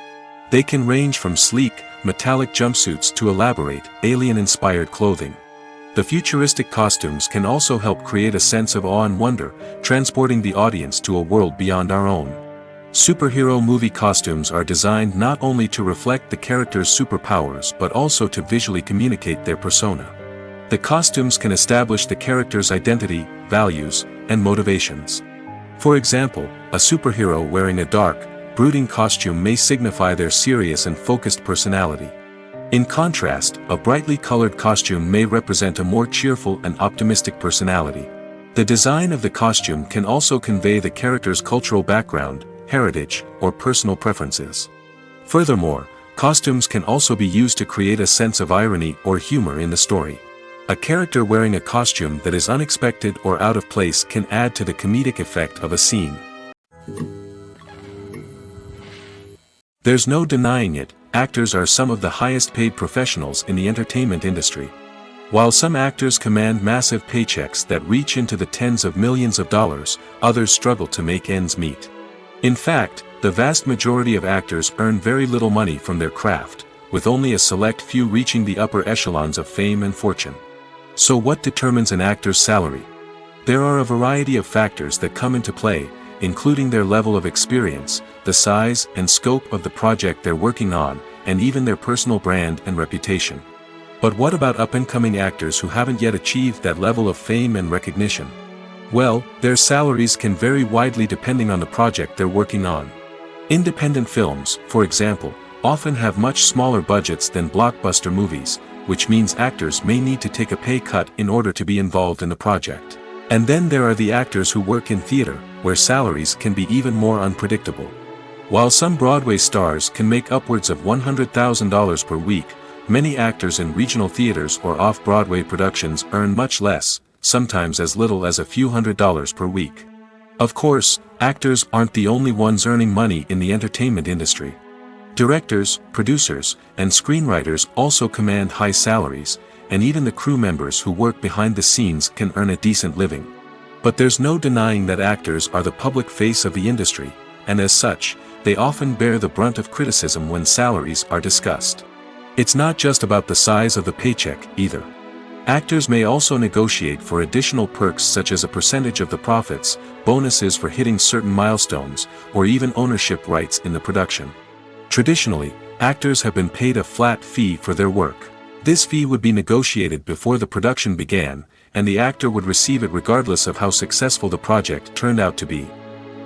They can range from sleek, metallic jumpsuits to elaborate, alien-inspired clothing. The futuristic costumes can also help create a sense of awe and wonder, transporting the audience to a world beyond our own. Superhero movie costumes are designed not only to reflect the character's superpowers but also to visually communicate their persona. The costumes can establish the character's identity, values, and motivations. For example, a superhero wearing a dark, brooding costume may signify their serious and focused personality. In contrast, a brightly colored costume may represent a more cheerful and optimistic personality. The design of the costume can also convey the character's cultural background, heritage, or personal preferences. Furthermore, costumes can also be used to create a sense of irony or humor in the story. A character wearing a costume that is unexpected or out of place can add to the comedic effect of a scene. There's no denying it, actors are some of the highest paid professionals in the entertainment industry. While some actors command massive paychecks that reach into the tens of millions of dollars, others struggle to make ends meet. In fact, the vast majority of actors earn very little money from their craft, with only a select few reaching the upper echelons of fame and fortune. So what determines an actor's salary? There are a variety of factors that come into play, including their level of experience, the size and scope of the project they're working on, and even their personal brand and reputation. But what about up-and-coming actors who haven't yet achieved that level of fame and recognition? Well, their salaries can vary widely depending on the project they're working on. Independent films, for example, often have much smaller budgets than blockbuster movies, which means actors may need to take a pay cut in order to be involved in the project. And then there are the actors who work in theater, where salaries can be even more unpredictable. While some Broadway stars can make upwards of $100,000 per week, many actors in regional theaters or off-Broadway productions earn much less, sometimes as little as a few $100s per week. Of course, actors aren't the only ones earning money in the entertainment industry. Directors, producers, and screenwriters also command high salaries, and even the crew members who work behind the scenes can earn a decent living. But there's no denying that actors are the public face of the industry, and as such, they often bear the brunt of criticism when salaries are discussed. It's not just about the size of the paycheck, either. Actors may also negotiate for additional perks such as a percentage of the profits, bonuses for hitting certain milestones, or even ownership rights in the production. Traditionally, actors have been paid a flat fee for their work. This fee would be negotiated before the production began, and the actor would receive it regardless of how successful the project turned out to be.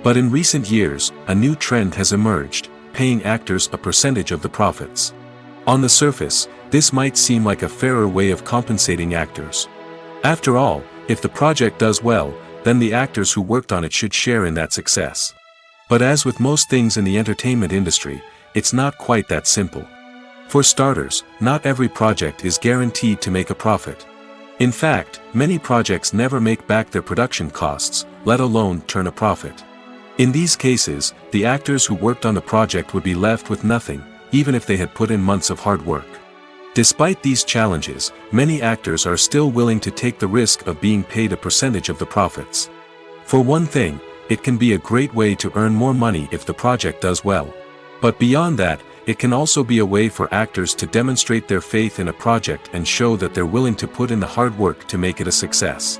But in recent years, a new trend has emerged, paying actors a percentage of the profits. On the surface, this might seem like a fairer way of compensating actors. After all, if the project does well, then the actors who worked on it should share in that success. But as with most things in the entertainment industry, it's not quite that simple. For starters, not every project is guaranteed to make a profit. In fact, many projects never make back their production costs, let alone turn a profit. In these cases, the actors who worked on the project would be left with nothing, even if they had put in months of hard work. Despite these challenges, many actors are still willing to take the risk of being paid a percentage of the profits. For one thing, it can be a great way to earn more money if the project does well. But beyond that, it can also be a way for actors to demonstrate their faith in a project and show that they're willing to put in the hard work to make it a success.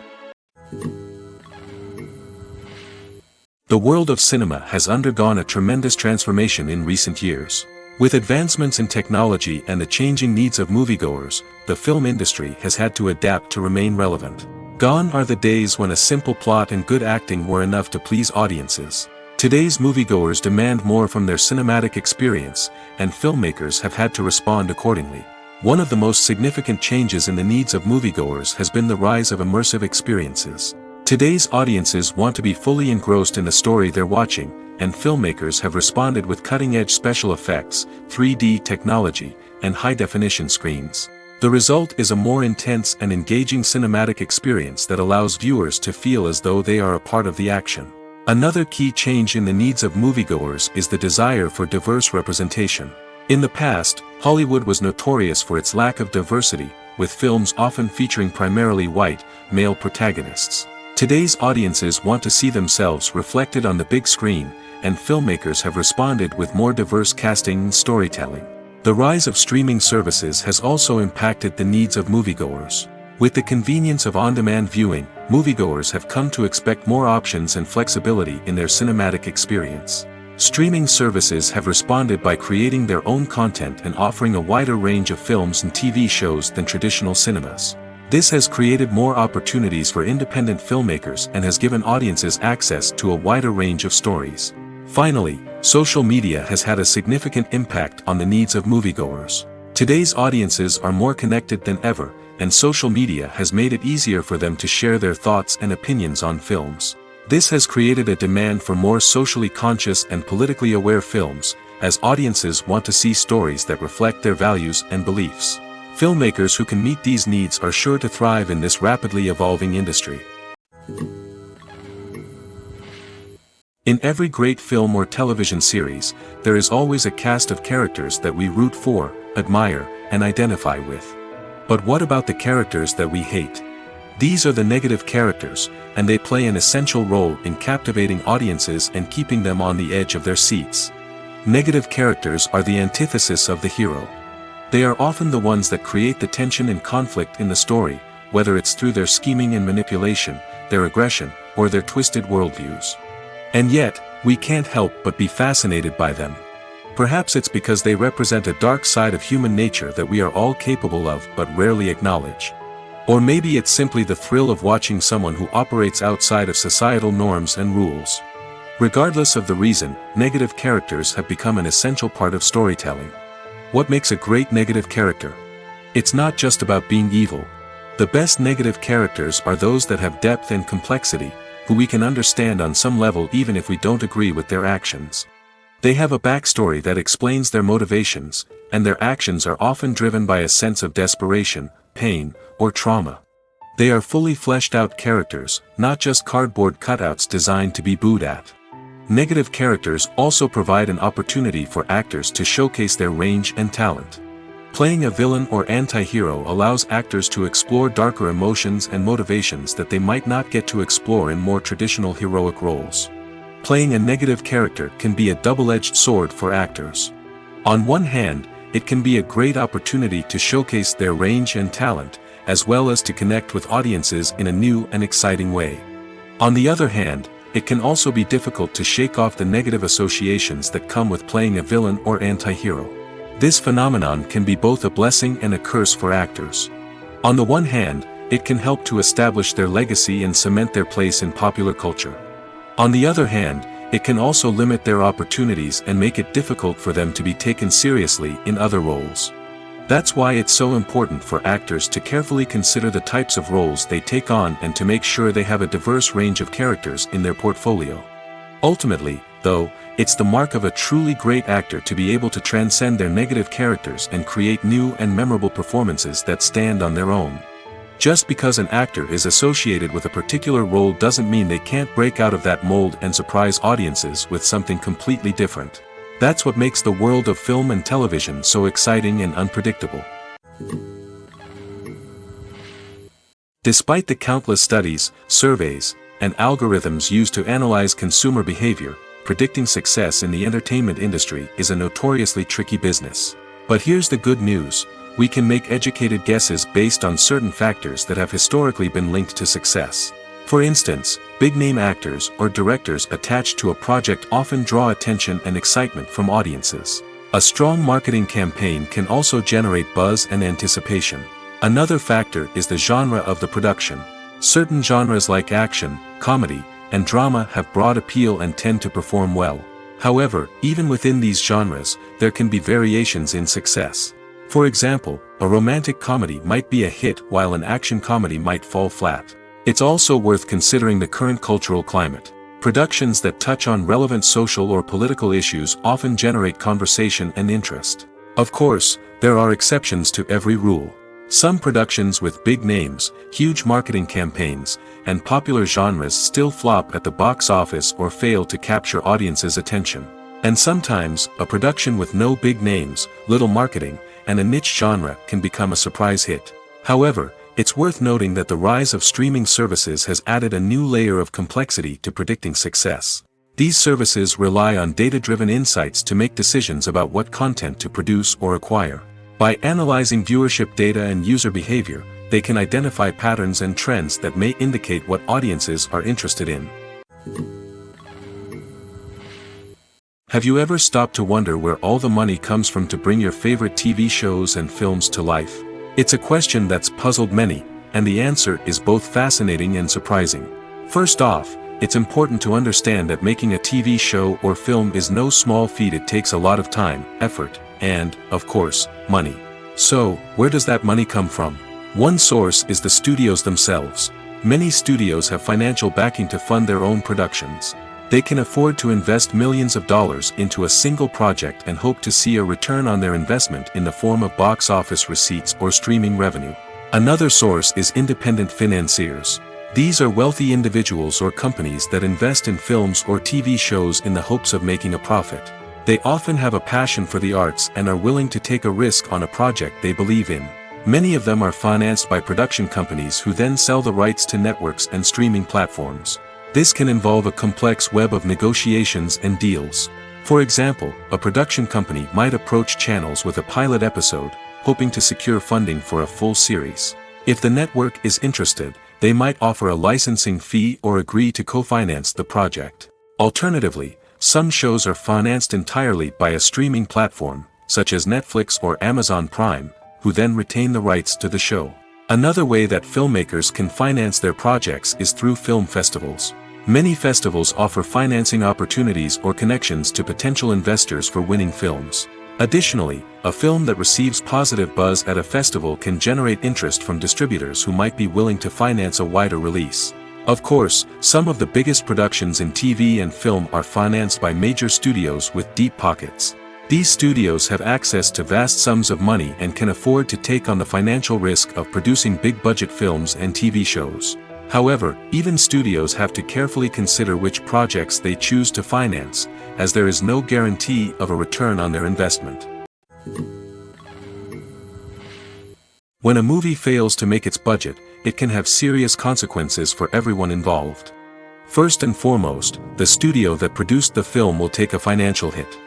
The world of cinema has undergone a tremendous transformation in recent years. With advancements in technology and the changing needs of moviegoers, the film industry has had to adapt to remain relevant. Gone are the days when a simple plot and good acting were enough to please audiences. Today's moviegoers demand more from their cinematic experience, and filmmakers have had to respond accordingly. One of the most significant changes in the needs of moviegoers has been the rise of immersive experiences. Today's audiences want to be fully engrossed in the story they're watching, and filmmakers have responded with cutting-edge special effects, 3D technology, and high-definition screens. The result is a more intense and engaging cinematic experience that allows viewers to feel as though they are a part of the action. Another key change in the needs of moviegoers is the desire for diverse representation. In the past, Hollywood was notorious for its lack of diversity, with films often featuring primarily white, male protagonists. Today's audiences want to see themselves reflected on the big screen, and filmmakers have responded with more diverse casting and storytelling. The rise of streaming services has also impacted the needs of moviegoers. With the convenience of on-demand viewing, moviegoers have come to expect more options and flexibility in their cinematic experience. Streaming services have responded by creating their own content and offering a wider range of films and TV shows than traditional cinemas. This has created more opportunities for independent filmmakers and has given audiences access to a wider range of stories. Finally, social media has had a significant impact on the needs of moviegoers. Today's audiences are more connected than ever, and social media has made it easier for them to share their thoughts and opinions on films. This has created a demand for more socially conscious and politically aware films, as audiences want to see stories that reflect their values and beliefs. Filmmakers who can meet these needs are sure to thrive in this rapidly evolving industry. In every great film or television series, there is always a cast of characters that we root for, admire, and identify with. But what about the characters that we hate? These are the negative characters, and they play an essential role in captivating audiences and keeping them on the edge of their seats. Negative characters are the antithesis of the hero. They are often the ones that create the tension and conflict in the story, whether it's through their scheming and manipulation, their aggression, or their twisted worldviews. And yet, we can't help but be fascinated by them. Perhaps it's because they represent a dark side of human nature that we are all capable of but rarely acknowledge. Or maybe it's simply the thrill of watching someone who operates outside of societal norms and rules. Regardless of the reason, negative characters have become an essential part of storytelling. What makes a great negative character? It's not just about being evil. The best negative characters are those that have depth and complexity, who we can understand on some level even if we don't agree with their actions. They have a backstory that explains their motivations, and their actions are often driven by a sense of desperation, pain, or trauma. They are fully fleshed out characters, not just cardboard cutouts designed to be booed at. Negative characters also provide an opportunity for actors to showcase their range and talent. Playing a villain or anti-hero allows actors to explore darker emotions and motivations that they might not get to explore in more traditional heroic roles. Playing a negative character can be a double-edged sword for actors. On one hand, it can be a great opportunity to showcase their range and talent, as well as to connect with audiences in a new and exciting way. On the other hand, it can also be difficult to shake off the negative associations that come with playing a villain or anti-hero. This phenomenon can be both a blessing and a curse for actors. On the one hand, it can help to establish their legacy and cement their place in popular culture. On the other hand, it can also limit their opportunities and make it difficult for them to be taken seriously in other roles. That's why it's so important for actors to carefully consider the types of roles they take on and to make sure they have a diverse range of characters in their portfolio. Ultimately, though, it's the mark of a truly great actor to be able to transcend their negative characters and create new and memorable performances that stand on their own. Just because an actor is associated with a particular role doesn't mean they can't break out of that mold and surprise audiences with something completely different. That's what makes the world of film and television so exciting and unpredictable. Despite the countless studies, surveys, and algorithms used to analyze consumer behavior, predicting success in the entertainment industry is a notoriously tricky business. But here's the good news: we can make educated guesses based on certain factors that have historically been linked to success. For instance, big-name actors or directors attached to a project often draw attention and excitement from audiences. A strong marketing campaign can also generate buzz and anticipation. Another factor is the genre of the production. Certain genres like action, comedy, and drama have broad appeal and tend to perform well. However, even within these genres, there can be variations in success. For example, a romantic comedy might be a hit while an action comedy might fall flat. It's also worth considering the current cultural climate. Productions that touch on relevant social or political issues often generate conversation and interest. Of course, there are exceptions to every rule. Some productions with big names, huge marketing campaigns, and popular genres still flop at the box office or fail to capture audiences' attention. And sometimes, a production with no big names, little marketing, and a niche genre can become a surprise hit. However, it's worth noting that the rise of streaming services has added a new layer of complexity to predicting success. These services rely on data-driven insights to make decisions about what content to produce or acquire. By analyzing viewership data and user behavior, they can identify patterns and trends that may indicate what audiences are interested in. Have you ever stopped to wonder where all the money comes from to bring your favorite TV shows and films to life? It's a question that's puzzled many, and the answer is both fascinating and surprising. First off, it's important to understand that making a TV show or film is no small feat. It takes a lot of time, effort, and, of course, money. So, where does that money come from? One source is the studios themselves. Many studios have financial backing to fund their own productions. They can afford to invest millions of dollars into a single project and hope to see a return on their investment in the form of box office receipts or streaming revenue. Another source is independent financiers. These are wealthy individuals or companies that invest in films or TV shows in the hopes of making a profit. They often have a passion for the arts and are willing to take a risk on a project they believe in. Many of them are financed by production companies who then sell the rights to networks and streaming platforms. This can involve a complex web of negotiations and deals. For example, a production company might approach channels with a pilot episode, hoping to secure funding for a full series. If the network is interested, they might offer a licensing fee or agree to co-finance the project. Alternatively, some shows are financed entirely by a streaming platform, such as Netflix or Amazon Prime, who then retain the rights to the show. Another way that filmmakers can finance their projects is through film festivals. Many festivals offer financing opportunities or connections to potential investors for winning films. Additionally, a film that receives positive buzz at a festival can generate interest from distributors who might be willing to finance a wider release. Of course, some of the biggest productions in TV and film are financed by major studios with deep pockets. These studios have access to vast sums of money and can afford to take on the financial risk of producing big-budget films and TV shows. However, even studios have to carefully consider which projects they choose to finance, as there is no guarantee of a return on their investment. When a movie fails to make its budget, it can have serious consequences for everyone involved. First and foremost, the studio that produced the film will take a financial hit.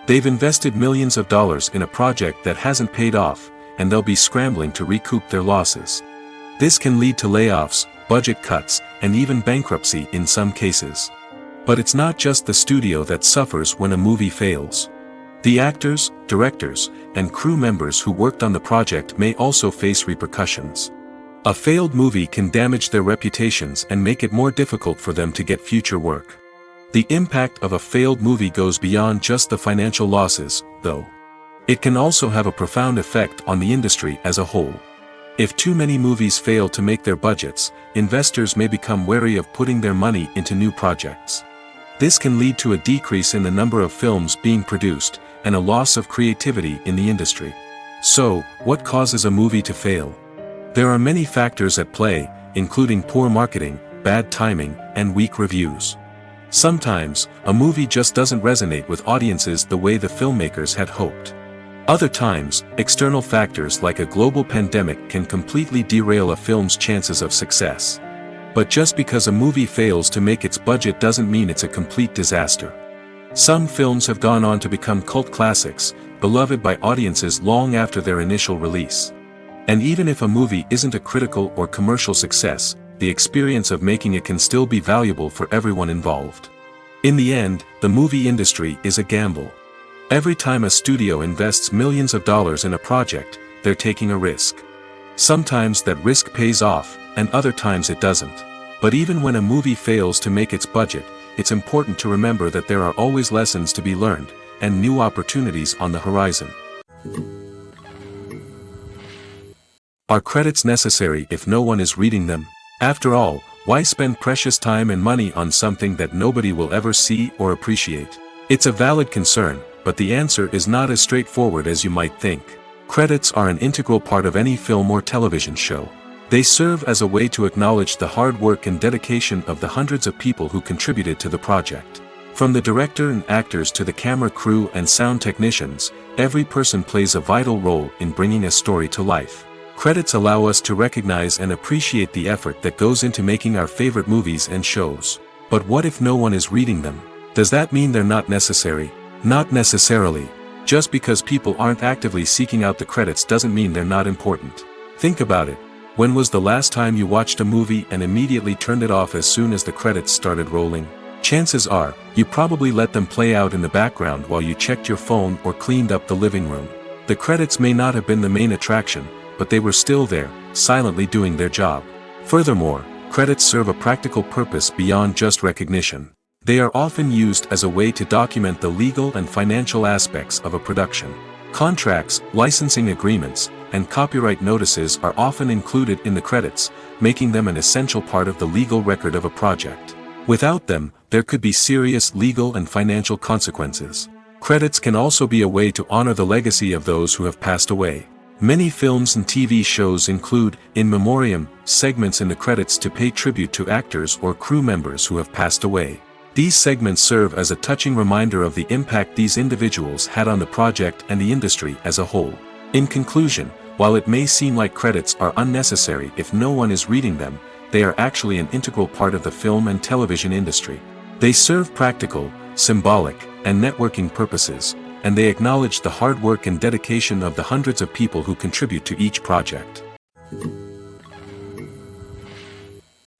They've invested millions of dollars in a project that hasn't paid off, and they'll be scrambling to recoup their losses. This can lead to layoffs, budget cuts, and even bankruptcy in some cases. But it's not just the studio that suffers when a movie fails. The actors, directors, and crew members who worked on the project may also face repercussions. A failed movie can damage their reputations and make it more difficult for them to get future work. The impact of a failed movie goes beyond just the financial losses, though. It can also have a profound effect on the industry as a whole. If too many movies fail to make their budgets, investors may become wary of putting their money into new projects. This can lead to a decrease in the number of films being produced, and a loss of creativity in the industry. So, what causes a movie to fail? There are many factors at play, including poor marketing, bad timing, and weak reviews. Sometimes, a movie just doesn't resonate with audiences the way the filmmakers had hoped. Other times, external factors like a global pandemic can completely derail a film's chances of success. But just because a movie fails to make its budget doesn't mean it's a complete disaster. Some films have gone on to become cult classics, beloved by audiences long after their initial release. And even if a movie isn't a critical or commercial success, the experience of making it can still be valuable for everyone involved. In the end, the movie industry is a gamble. Every time a studio invests millions of dollars in a project, they're taking a risk. Sometimes that risk pays off, and other times it doesn't. But even when a movie fails to make its budget, it's important to remember that there are always lessons to be learned, and new opportunities on the horizon. Are credits necessary if no one is reading them? After all, why spend precious time and money on something that nobody will ever see or appreciate? It's a valid concern, but the answer is not as straightforward as you might think. Credits are an integral part of any film or television show. They serve as a way to acknowledge the hard work and dedication of the hundreds of people who contributed to the project. From the director and actors to the camera crew and sound technicians, every person plays a vital role in bringing a story to life. Credits allow us to recognize and appreciate the effort that goes into making our favorite movies and shows. But what if no one is reading them? Does that mean they're not necessary? Not necessarily. Just because people aren't actively seeking out the credits doesn't mean they're not important. Think about it. When was the last time you watched a movie and immediately turned it off as soon as the credits started rolling? Chances are, you probably let them play out in the background while you checked your phone or cleaned up the living room. The credits may not have been the main attraction, but they were still there, silently doing their job. Furthermore, credits serve a practical purpose beyond just recognition. They are often used as a way to document the legal and financial aspects of a production. Contracts, licensing agreements, and copyright notices are often included in the credits, making them an essential part of the legal record of a project. Without them, there could be serious legal and financial consequences. Credits can also be a way to honor the legacy of those who have passed away. Many films and TV shows include, in memoriam, segments in the credits to pay tribute to actors or crew members who have passed away. These segments serve as a touching reminder of the impact these individuals had on the project and the industry as a whole. In conclusion, while it may seem like credits are unnecessary if no one is reading them, they are actually an integral part of the film and television industry. They serve practical, symbolic, and networking purposes, and they acknowledge the hard work and dedication of the hundreds of people who contribute to each project.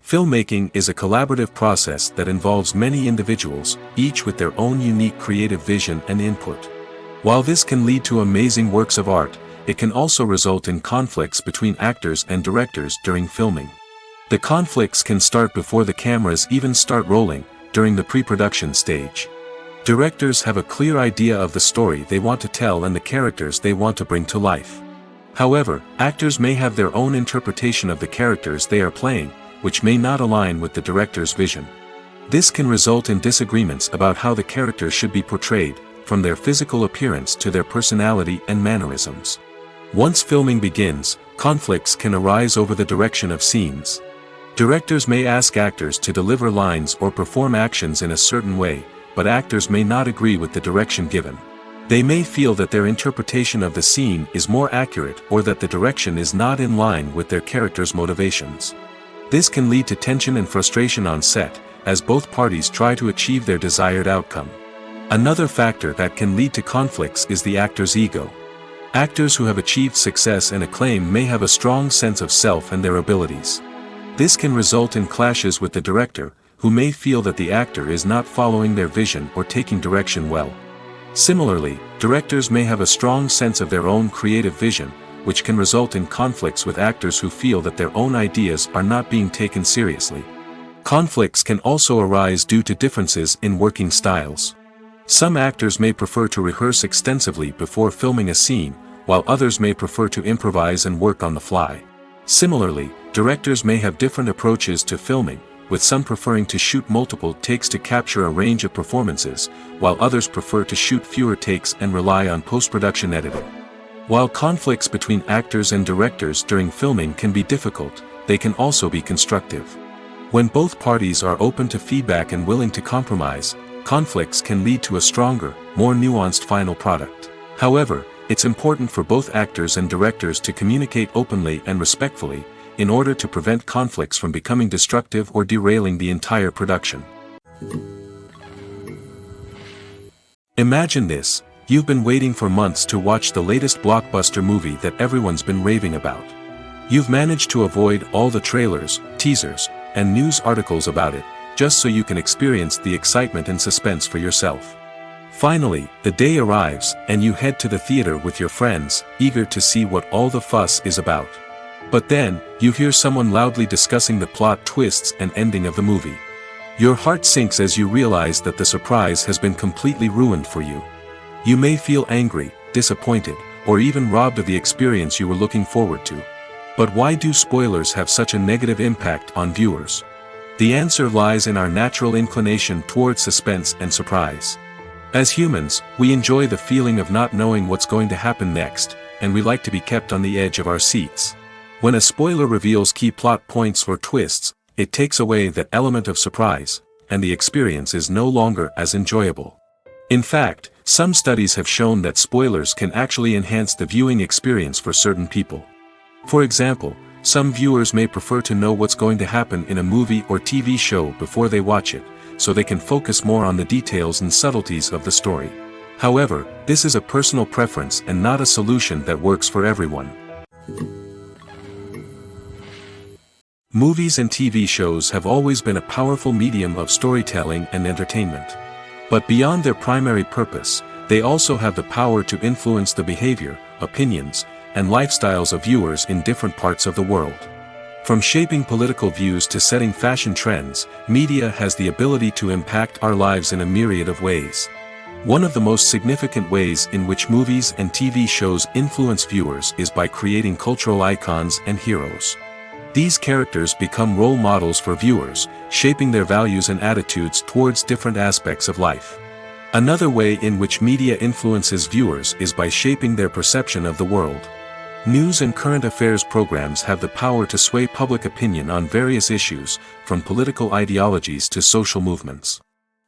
Filmmaking is a collaborative process that involves many individuals, each with their own unique creative vision and input. While this can lead to amazing works of art, it can also result in conflicts between actors and directors during filming. The conflicts can start before the cameras even start rolling, during the pre-production stage. Directors have a clear idea of the story they want to tell and the characters they want to bring to life. However, actors may have their own interpretation of the characters they are playing, which may not align with the director's vision. This can result in disagreements about how the characters should be portrayed, from their physical appearance to their personality and mannerisms. Once filming begins, conflicts can arise over the direction of scenes. Directors may ask actors to deliver lines or perform actions in a certain way, but actors may not agree with the direction given. They may feel that their interpretation of the scene is more accurate or that the direction is not in line with their character's motivations. This can lead to tension and frustration on set, as both parties try to achieve their desired outcome. Another factor that can lead to conflicts is the actor's ego. Actors who have achieved success and acclaim may have a strong sense of self and their abilities. This can result in clashes with the director, who may feel that the actor is not following their vision or taking direction well. Similarly, directors may have a strong sense of their own creative vision, which can result in conflicts with actors who feel that their own ideas are not being taken seriously. Conflicts can also arise due to differences in working styles. Some actors may prefer to rehearse extensively before filming a scene, while others may prefer to improvise and work on the fly. Similarly, directors may have different approaches to filming, with some preferring to shoot multiple takes to capture a range of performances, while others prefer to shoot fewer takes and rely on post-production editing. While conflicts between actors and directors during filming can be difficult, they can also be constructive. When both parties are open to feedback and willing to compromise, conflicts can lead to a stronger, more nuanced final product. However, it's important for both actors and directors to communicate openly and respectfully, in order to prevent conflicts from becoming destructive or derailing the entire production. Imagine this: you've been waiting for months to watch the latest blockbuster movie that everyone's been raving about. You've managed to avoid all the trailers, teasers, and news articles about it, just so you can experience the excitement and suspense for yourself. Finally, the day arrives, and you head to the theater with your friends, eager to see what all the fuss is about. But then, you hear someone loudly discussing the plot twists and ending of the movie. Your heart sinks as you realize that the surprise has been completely ruined for you. You may feel angry, disappointed, or even robbed of the experience you were looking forward to. But why do spoilers have such a negative impact on viewers? The answer lies in our natural inclination toward suspense and surprise. As humans, we enjoy the feeling of not knowing what's going to happen next, and we like to be kept on the edge of our seats. When a spoiler reveals key plot points or twists, it takes away that element of surprise, and the experience is no longer as enjoyable. In fact, some studies have shown that spoilers can actually enhance the viewing experience for certain people. For example, some viewers may prefer to know what's going to happen in a movie or TV show before they watch it, so they can focus more on the details and subtleties of the story. However, this is a personal preference and not a solution that works for everyone. Movies and TV shows have always been a powerful medium of storytelling and entertainment. But beyond their primary purpose, they also have the power to influence the behavior, opinions, and lifestyles of viewers in different parts of the world. From shaping political views to setting fashion trends, media has the ability to impact our lives in a myriad of ways. One of the most significant ways in which movies and TV shows influence viewers is by creating cultural icons and heroes. These characters become role models for viewers, shaping their values and attitudes towards different aspects of life. Another way in which media influences viewers is by shaping their perception of the world. News and current affairs programs have the power to sway public opinion on various issues, from political ideologies to social movements.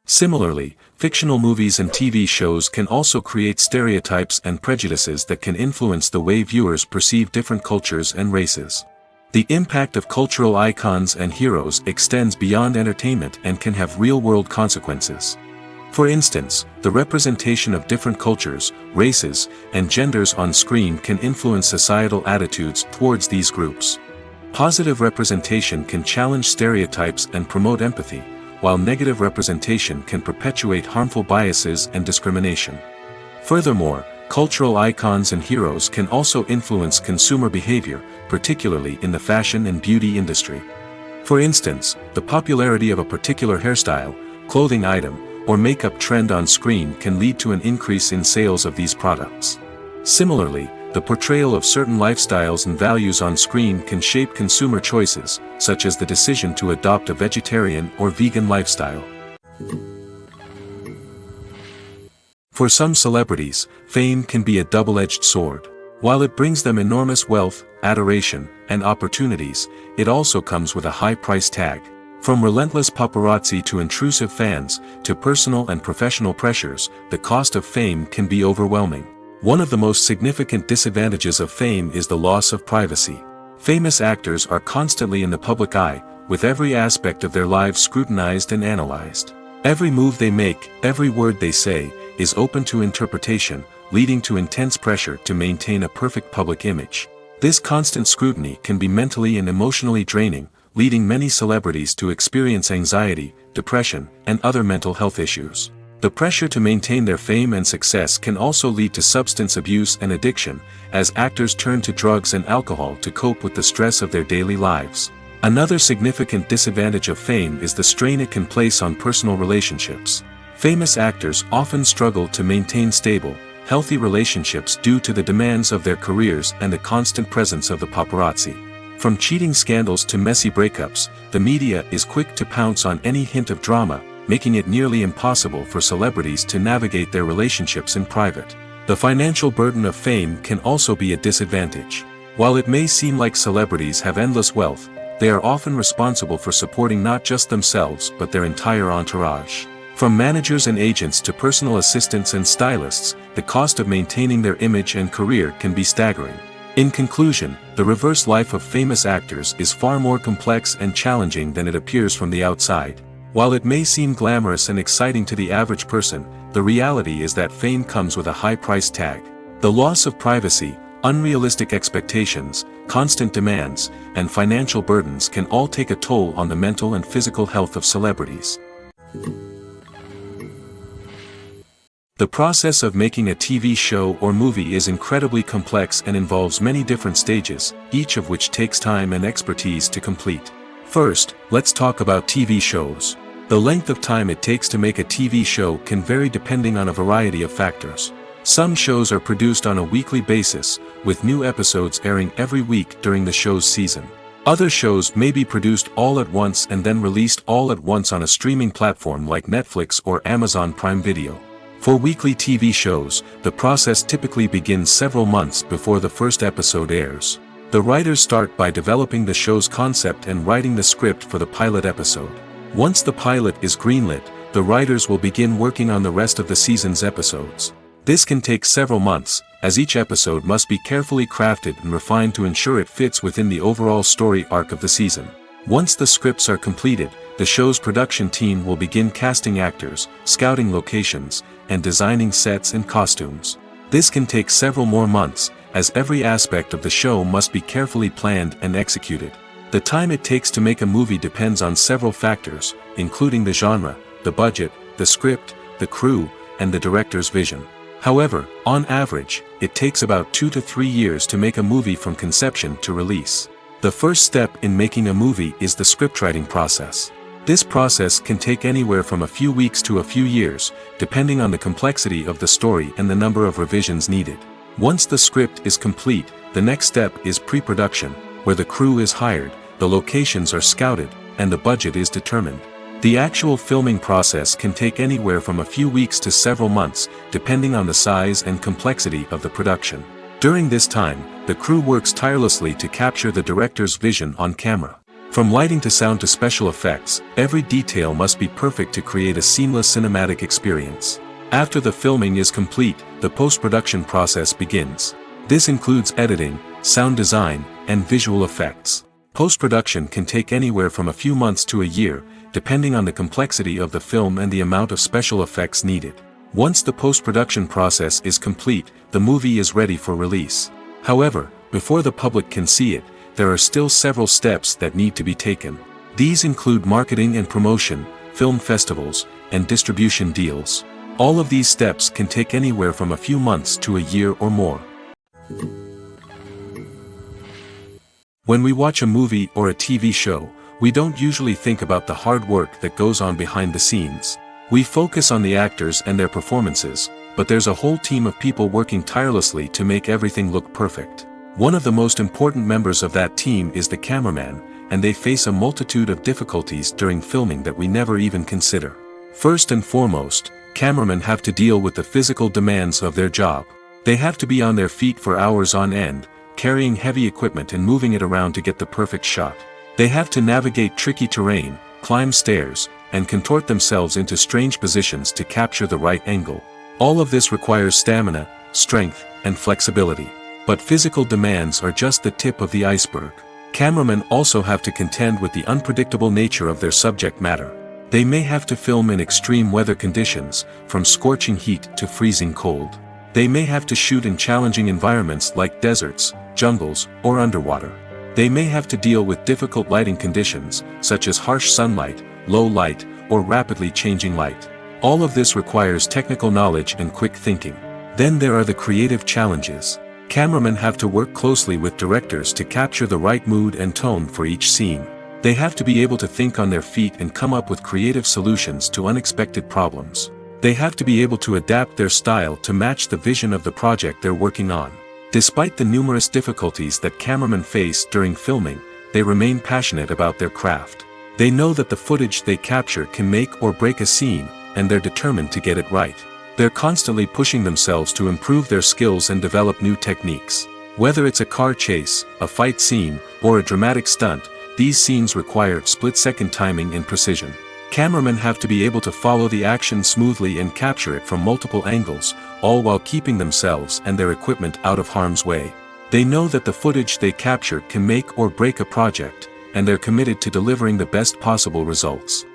Similarly, fictional movies and TV shows can also create stereotypes and prejudices that can influence the way viewers perceive different cultures and races. The impact of cultural icons and heroes extends beyond entertainment and can have real-world consequences. For instance, the representation of different cultures, races, and genders on screen can influence societal attitudes towards these groups. Positive representation can challenge stereotypes and promote empathy, while negative representation can perpetuate harmful biases and discrimination. Furthermore, cultural icons and heroes can also influence consumer behavior, particularly in the fashion and beauty industry. For instance, the popularity of a particular hairstyle, clothing item, or makeup trend on screen can lead to an increase in sales of these products. Similarly, the portrayal of certain lifestyles and values on screen can shape consumer choices, such as the decision to adopt a vegetarian or vegan lifestyle. For some celebrities, fame can be a double-edged sword. While it brings them enormous wealth, adoration, and opportunities, it also comes with a high price tag. From relentless paparazzi to intrusive fans, to personal and professional pressures, the cost of fame can be overwhelming. One of the most significant disadvantages of fame is the loss of privacy. Famous actors are constantly in the public eye, with every aspect of their lives scrutinized and analyzed. Every move they make, every word they say, is open to interpretation, leading to intense pressure to maintain a perfect public image. This constant scrutiny can be mentally and emotionally draining, leading many celebrities to experience anxiety, depression, and other mental health issues. The pressure to maintain their fame and success can also lead to substance abuse and addiction, as actors turn to drugs and alcohol to cope with the stress of their daily lives. Another significant disadvantage of fame is the strain it can place on personal relationships. Famous actors often struggle to maintain stable, healthy relationships due to the demands of their careers and the constant presence of the paparazzi. From cheating scandals to messy breakups, the media is quick to pounce on any hint of drama, making it nearly impossible for celebrities to navigate their relationships in private. The financial burden of fame can also be a disadvantage. While it may seem like celebrities have endless wealth, they are often responsible for supporting not just themselves but their entire entourage. From managers and agents to personal assistants and stylists, the cost of maintaining their image and career can be staggering. In conclusion, the reverse life of famous actors is far more complex and challenging than it appears from the outside. While it may seem glamorous and exciting to the average person, the reality is that fame comes with a high price tag. The loss of privacy, unrealistic expectations, constant demands, and financial burdens can all take a toll on the mental and physical health of celebrities. The process of making a TV show or movie is incredibly complex and involves many different stages, each of which takes time and expertise to complete. First, let's talk about TV shows. The length of time it takes to make a TV show can vary depending on a variety of factors. Some shows are produced on a weekly basis, with new episodes airing every week during the show's season. Other shows may be produced all at once and then released all at once on a streaming platform like Netflix or Amazon Prime Video. For weekly TV shows, the process typically begins several months before the first episode airs. The writers start by developing the show's concept and writing the script for the pilot episode. Once the pilot is greenlit, the writers will begin working on the rest of the season's episodes. This can take several months, as each episode must be carefully crafted and refined to ensure it fits within the overall story arc of the season. Once the scripts are completed, the show's production team will begin casting actors, scouting locations, and designing sets and costumes. This can take several more months, as every aspect of the show must be carefully planned and executed. The time it takes to make a movie depends on several factors, including the genre, the budget, the script, the crew, and the director's vision. However, on average, it takes about 2 to 3 years to make a movie from conception to release. The first step in making a movie is the scriptwriting process. This process can take anywhere from a few weeks to a few years, depending on the complexity of the story and the number of revisions needed. Once the script is complete, the next step is pre-production, where the crew is hired, the locations are scouted, and the budget is determined. The actual filming process can take anywhere from a few weeks to several months, depending on the size and complexity of the production. During this time, the crew works tirelessly to capture the director's vision on camera. From lighting to sound to special effects, every detail must be perfect to create a seamless cinematic experience. After the filming is complete, the post-production process begins. This includes editing, sound design, and visual effects. Post-production can take anywhere from a few months to a year, depending on the complexity of the film and the amount of special effects needed. Once the post-production process is complete, the movie is ready for release. However, before the public can see it, there are still several steps that need to be taken. These include marketing and promotion, film festivals, and distribution deals. All of these steps can take anywhere from a few months to a year or more. When we watch a movie or a TV show, we don't usually think about the hard work that goes on behind the scenes. We focus on the actors and their performances, but there's a whole team of people working tirelessly to make everything look perfect. One of the most important members of that team is the cameraman, and they face a multitude of difficulties during filming that we never even consider. First and foremost, cameramen have to deal with the physical demands of their job. They have to be on their feet for hours on end, carrying heavy equipment and moving it around to get the perfect shot. They have to navigate tricky terrain, climb stairs, and contort themselves into strange positions to capture the right angle. All of this requires stamina, strength, and flexibility. But physical demands are just the tip of the iceberg. Cameramen also have to contend with the unpredictable nature of their subject matter. They may have to film in extreme weather conditions, from scorching heat to freezing cold. They may have to shoot in challenging environments like deserts, jungles, or underwater. They may have to deal with difficult lighting conditions, such as harsh sunlight, low light, or rapidly changing light. All of this requires technical knowledge and quick thinking. Then there are the creative challenges. Cameramen have to work closely with directors to capture the right mood and tone for each scene. They have to be able to think on their feet and come up with creative solutions to unexpected problems. They have to be able to adapt their style to match the vision of the project they're working on. Despite the numerous difficulties that cameramen face during filming, they remain passionate about their craft. They know that the footage they capture can make or break a scene, and they're determined to get it right. They're constantly pushing themselves to improve their skills and develop new techniques. Whether it's a car chase, a fight scene, or a dramatic stunt, these scenes require split-second timing and precision. Cameramen have to be able to follow the action smoothly and capture it from multiple angles, all while keeping themselves and their equipment out of harm's way. They know that the footage they capture can make or break a project, and they're committed to delivering the best possible results.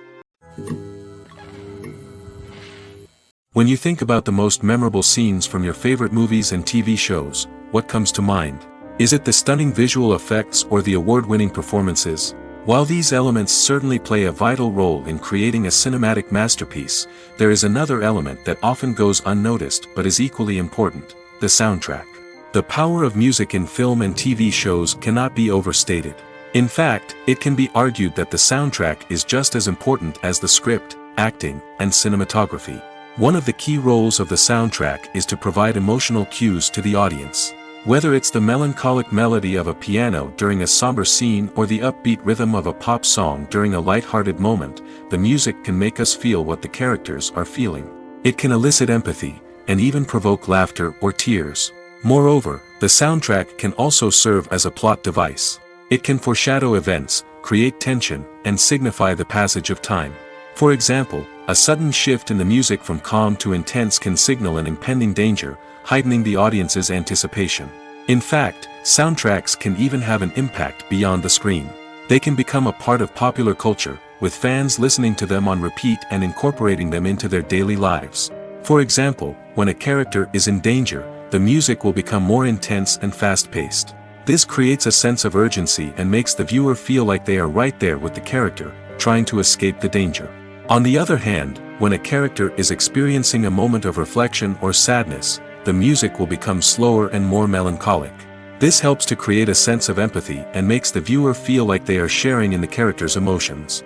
When you think about the most memorable scenes from your favorite movies and TV shows, what comes to mind? Is it the stunning visual effects or the award-winning performances? While these elements certainly play a vital role in creating a cinematic masterpiece, there is another element that often goes unnoticed but is equally important: the soundtrack. The power of music in film and TV shows cannot be overstated. In fact, it can be argued that the soundtrack is just as important as the script, acting, and cinematography. One of the key roles of the soundtrack is to provide emotional cues to the audience. Whether it's the melancholic melody of a piano during a somber scene or the upbeat rhythm of a pop song during a light-hearted moment, the music can make us feel what the characters are feeling. It can elicit empathy, and even provoke laughter or tears. Moreover, the soundtrack can also serve as a plot device. It can foreshadow events, create tension, and signify the passage of time. For example, a sudden shift in the music from calm to intense can signal an impending danger, heightening the audience's anticipation. In fact, soundtracks can even have an impact beyond the screen. They can become a part of popular culture, with fans listening to them on repeat and incorporating them into their daily lives. For example, when a character is in danger, the music will become more intense and fast-paced. This creates a sense of urgency and makes the viewer feel like they are right there with the character, trying to escape the danger. On the other hand, when a character is experiencing a moment of reflection or sadness, the music will become slower and more melancholic. This helps to create a sense of empathy and makes the viewer feel like they are sharing in the character's emotions.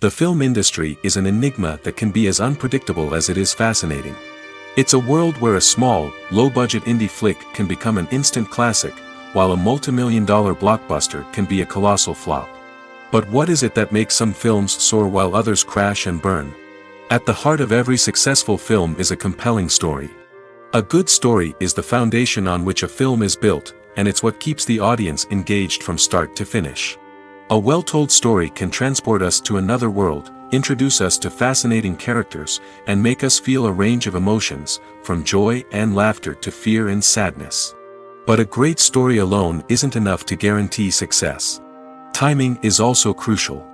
The film industry is an enigma that can be as unpredictable as it is fascinating. It's a world where a small, low-budget indie flick can become an instant classic, while a multi-million-dollar blockbuster can be a colossal flop. But what is it that makes some films soar while others crash and burn? At the heart of every successful film is a compelling story. A good story is the foundation on which a film is built, and it's what keeps the audience engaged from start to finish. A well-told story can transport us to another world, introduce us to fascinating characters, and make us feel a range of emotions, from joy and laughter to fear and sadness. But a great story alone isn't enough to guarantee success. Timing is also crucial.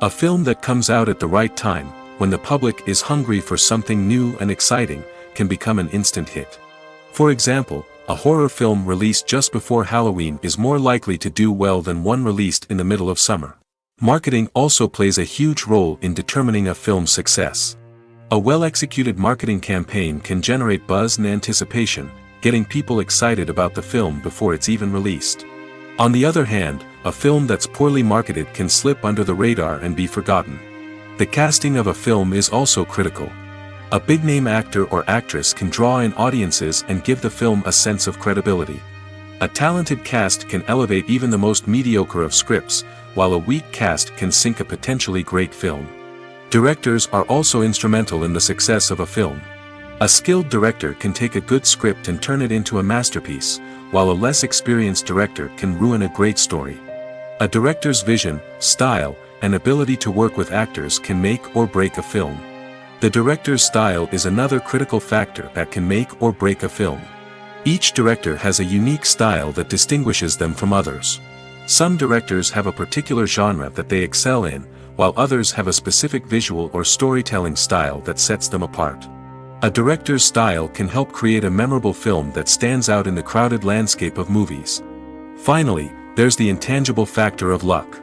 A film that comes out at the right time, when the public is hungry for something new and exciting, can become an instant hit. For example, a horror film released just before Halloween is more likely to do well than one released in the middle of summer. Marketing also plays a huge role in determining a film's success. A well-executed marketing campaign can generate buzz and anticipation, getting people excited about the film before it's even released. On the other hand, a film that's poorly marketed can slip under the radar and be forgotten. The casting of a film is also critical. A big-name actor or actress can draw in audiences and give the film a sense of credibility. A talented cast can elevate even the most mediocre of scripts, while a weak cast can sink a potentially great film. Directors are also instrumental in the success of a film. A skilled director can take a good script and turn it into a masterpiece, while a less experienced director can ruin a great story. A director's vision, style, and ability to work with actors can make or break a film. The director's style is another critical factor that can make or break a film. Each director has a unique style that distinguishes them from others. Some directors have a particular genre that they excel in, while others have a specific visual or storytelling style that sets them apart. A director's style can help create a memorable film that stands out in the crowded landscape of movies. Finally, there's the intangible factor of luck.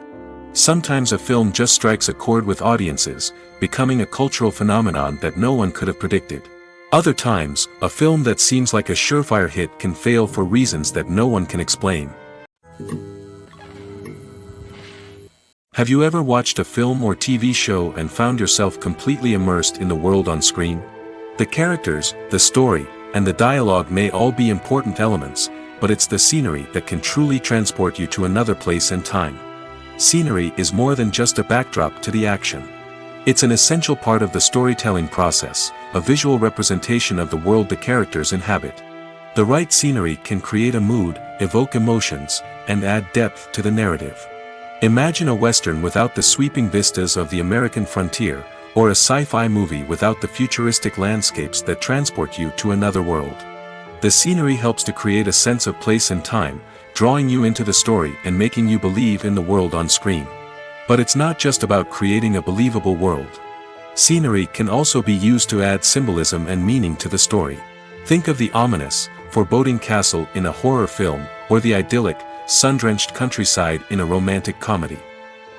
Sometimes a film just strikes a chord with audiences, becoming a cultural phenomenon that no one could have predicted. Other times, a film that seems like a surefire hit can fail for reasons that no one can explain. Have you ever watched a film or TV show and found yourself completely immersed in the world on screen? The characters, the story, and the dialogue may all be important elements, but it's the scenery that can truly transport you to another place and time. Scenery is more than just a backdrop to the action. It's an essential part of the storytelling process, a visual representation of the world the characters inhabit. The right scenery can create a mood, evoke emotions, and add depth to the narrative. Imagine a Western without the sweeping vistas of the American frontier, or a sci-fi movie without the futuristic landscapes that transport you to another world. The scenery helps to create a sense of place and time, drawing you into the story and making you believe in the world on screen. But it's not just about creating a believable world. Scenery can also be used to add symbolism and meaning to the story. Think of the ominous, foreboding castle in a horror film, or the idyllic, sun-drenched countryside in a romantic comedy.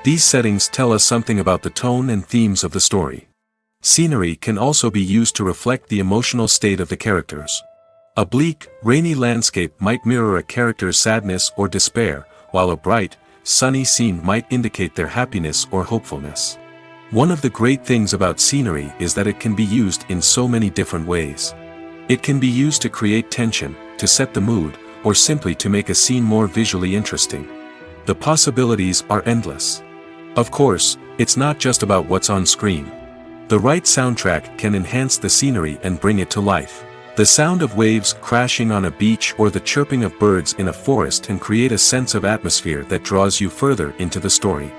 These settings tell us something about the tone and themes of the story. Scenery can also be used to reflect the emotional state of the characters. A bleak, rainy landscape might mirror a character's sadness or despair, while a bright, sunny scene might indicate their happiness or hopefulness. One of the great things about scenery is that it can be used in so many different ways. It can be used to create tension, to set the mood, or simply to make a scene more visually interesting. The possibilities are endless. Of course, it's not just about what's on screen. The right soundtrack can enhance the scenery and bring it to life. The sound of waves crashing on a beach or the chirping of birds in a forest can create a sense of atmosphere that draws you further into the story.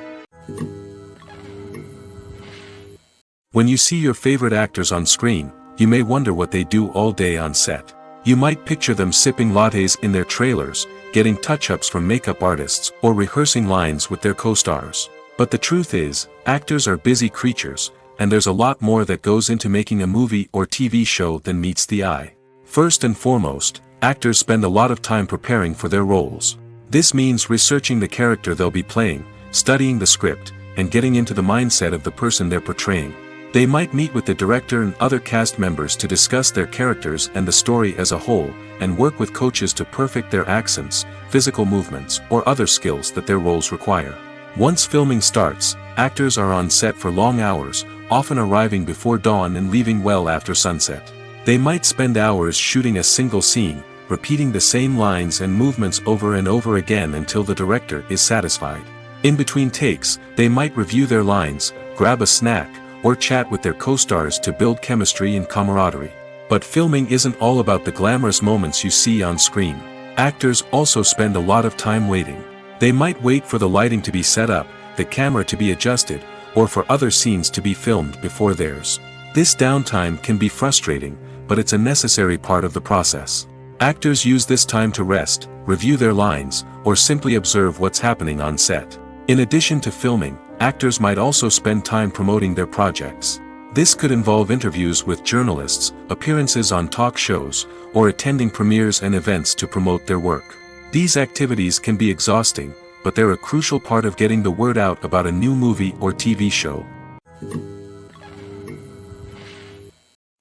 When you see your favorite actors on screen, you may wonder what they do all day on set. You might picture them sipping lattes in their trailers, getting touch-ups from makeup artists, or rehearsing lines with their co-stars. But the truth is, actors are busy creatures, and there's a lot more that goes into making a movie or TV show than meets the eye. First and foremost, actors spend a lot of time preparing for their roles. This means researching the character they'll be playing, studying the script, and getting into the mindset of the person they're portraying. They might meet with the director and other cast members to discuss their characters and the story as a whole, and work with coaches to perfect their accents, physical movements, or other skills that their roles require. Once filming starts, actors are on set for long hours, often arriving before dawn and leaving well after sunset. They might spend hours shooting a single scene, repeating the same lines and movements over and over again until the director is satisfied. In between takes, they might review their lines, grab a snack, or chat with their co-stars to build chemistry and camaraderie. But filming isn't all about the glamorous moments you see on screen. Actors also spend a lot of time waiting. They might wait for the lighting to be set up, the camera to be adjusted, or for other scenes to be filmed before theirs. This downtime can be frustrating, but it's a necessary part of the process. Actors use this time to rest, review their lines, or simply observe what's happening on set. In addition to filming, actors might also spend time promoting their projects. This could involve interviews with journalists, appearances on talk shows, or attending premieres and events to promote their work. These activities can be exhausting, but they're a crucial part of getting the word out about a new movie or TV show.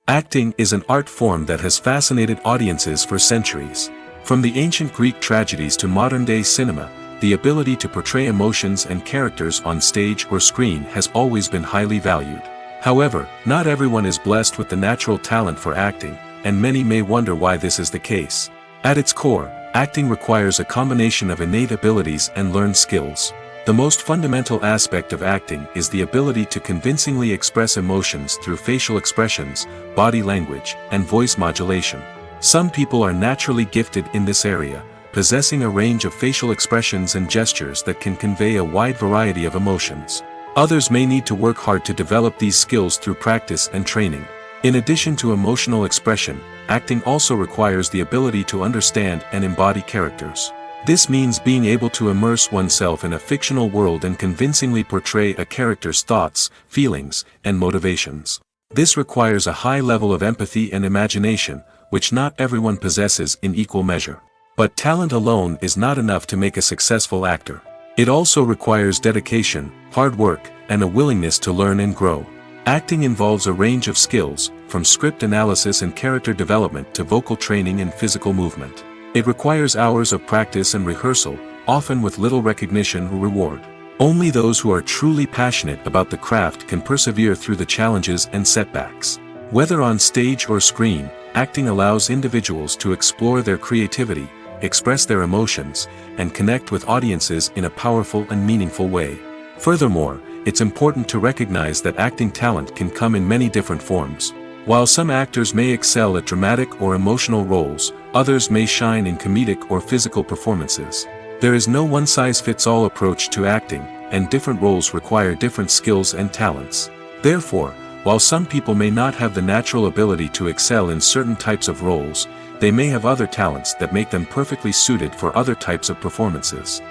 Acting is an art form that has fascinated audiences for centuries. From the ancient Greek tragedies to modern-day cinema, the ability to portray emotions and characters on stage or screen has always been highly valued. However, not everyone is blessed with the natural talent for acting, and many may wonder why this is the case. At its core, acting requires a combination of innate abilities and learned skills. The most fundamental aspect of acting is the ability to convincingly express emotions through facial expressions, body language, and voice modulation. Some people are naturally gifted in this area, possessing a range of facial expressions and gestures that can convey a wide variety of emotions. Others may need to work hard to develop these skills through practice and training. In addition to emotional expression, acting also requires the ability to understand and embody characters. This means being able to immerse oneself in a fictional world and convincingly portray a character's thoughts, feelings, and motivations. This requires a high level of empathy and imagination, which not everyone possesses in equal measure. But talent alone is not enough to make a successful actor. It also requires dedication, hard work, and a willingness to learn and grow. Acting involves a range of skills, from script analysis and character development to vocal training and physical movement. It requires hours of practice and rehearsal, often with little recognition or reward. Only those who are truly passionate about the craft can persevere through the challenges and setbacks. Whether on stage or screen, acting allows individuals to explore their creativity, express their emotions, and connect with audiences in a powerful and meaningful way. Furthermore, it's important to recognize that acting talent can come in many different forms. While some actors may excel at dramatic or emotional roles, others may shine in comedic or physical performances. There is no one-size-fits-all approach to acting, and different roles require different skills and talents. Therefore, while some people may not have the natural ability to excel in certain types of roles, they may have other talents that make them perfectly suited for other types of performances.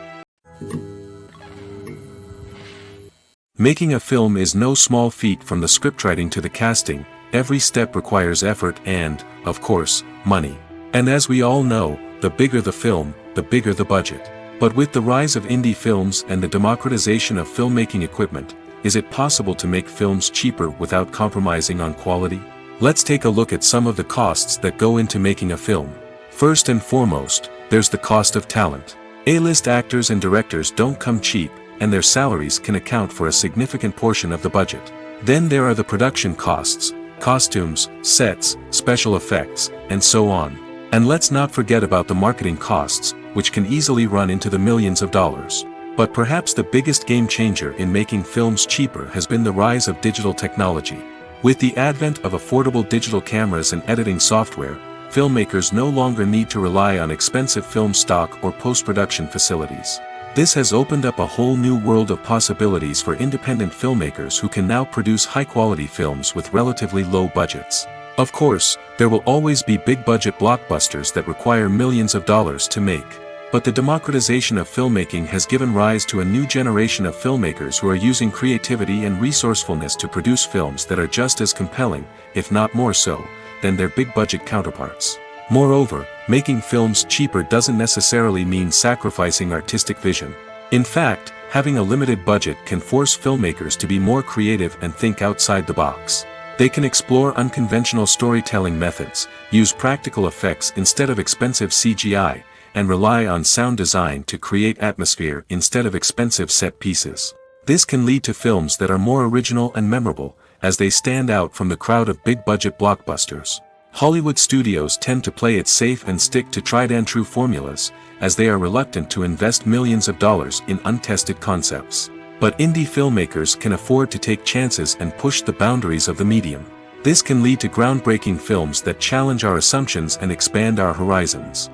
Making a film is no small feat. From the scriptwriting to the casting, every step requires effort and, of course, money. And as we all know, the bigger the film, the bigger the budget. But with the rise of indie films and the democratization of filmmaking equipment, is it possible to make films cheaper without compromising on quality? Let's take a look at some of the costs that go into making a film. First and foremost, there's the cost of talent. A-list actors and directors don't come cheap, and their salaries can account for a significant portion of the budget. Then there are the production costs, costumes, sets, special effects, and so on. And let's not forget about the marketing costs, which can easily run into the millions of dollars. But perhaps the biggest game changer in making films cheaper has been the rise of digital technology. With the advent of affordable digital cameras and editing software, filmmakers no longer need to rely on expensive film stock or post-production facilities. This has opened up a whole new world of possibilities for independent filmmakers who can now produce high-quality films with relatively low budgets. Of course, there will always be big-budget blockbusters that require millions of dollars to make. But the democratization of filmmaking has given rise to a new generation of filmmakers who are using creativity and resourcefulness to produce films that are just as compelling, if not more so, than their big-budget counterparts. Moreover, making films cheaper doesn't necessarily mean sacrificing artistic vision. In fact, having a limited budget can force filmmakers to be more creative and think outside the box. They can explore unconventional storytelling methods, use practical effects instead of expensive CGI, and rely on sound design to create atmosphere instead of expensive set pieces. This can lead to films that are more original and memorable, as they stand out from the crowd of big-budget blockbusters. Hollywood studios tend to play it safe and stick to tried-and-true formulas, as they are reluctant to invest millions of dollars in untested concepts. But indie filmmakers can afford to take chances and push the boundaries of the medium. This can lead to groundbreaking films that challenge our assumptions and expand our horizons.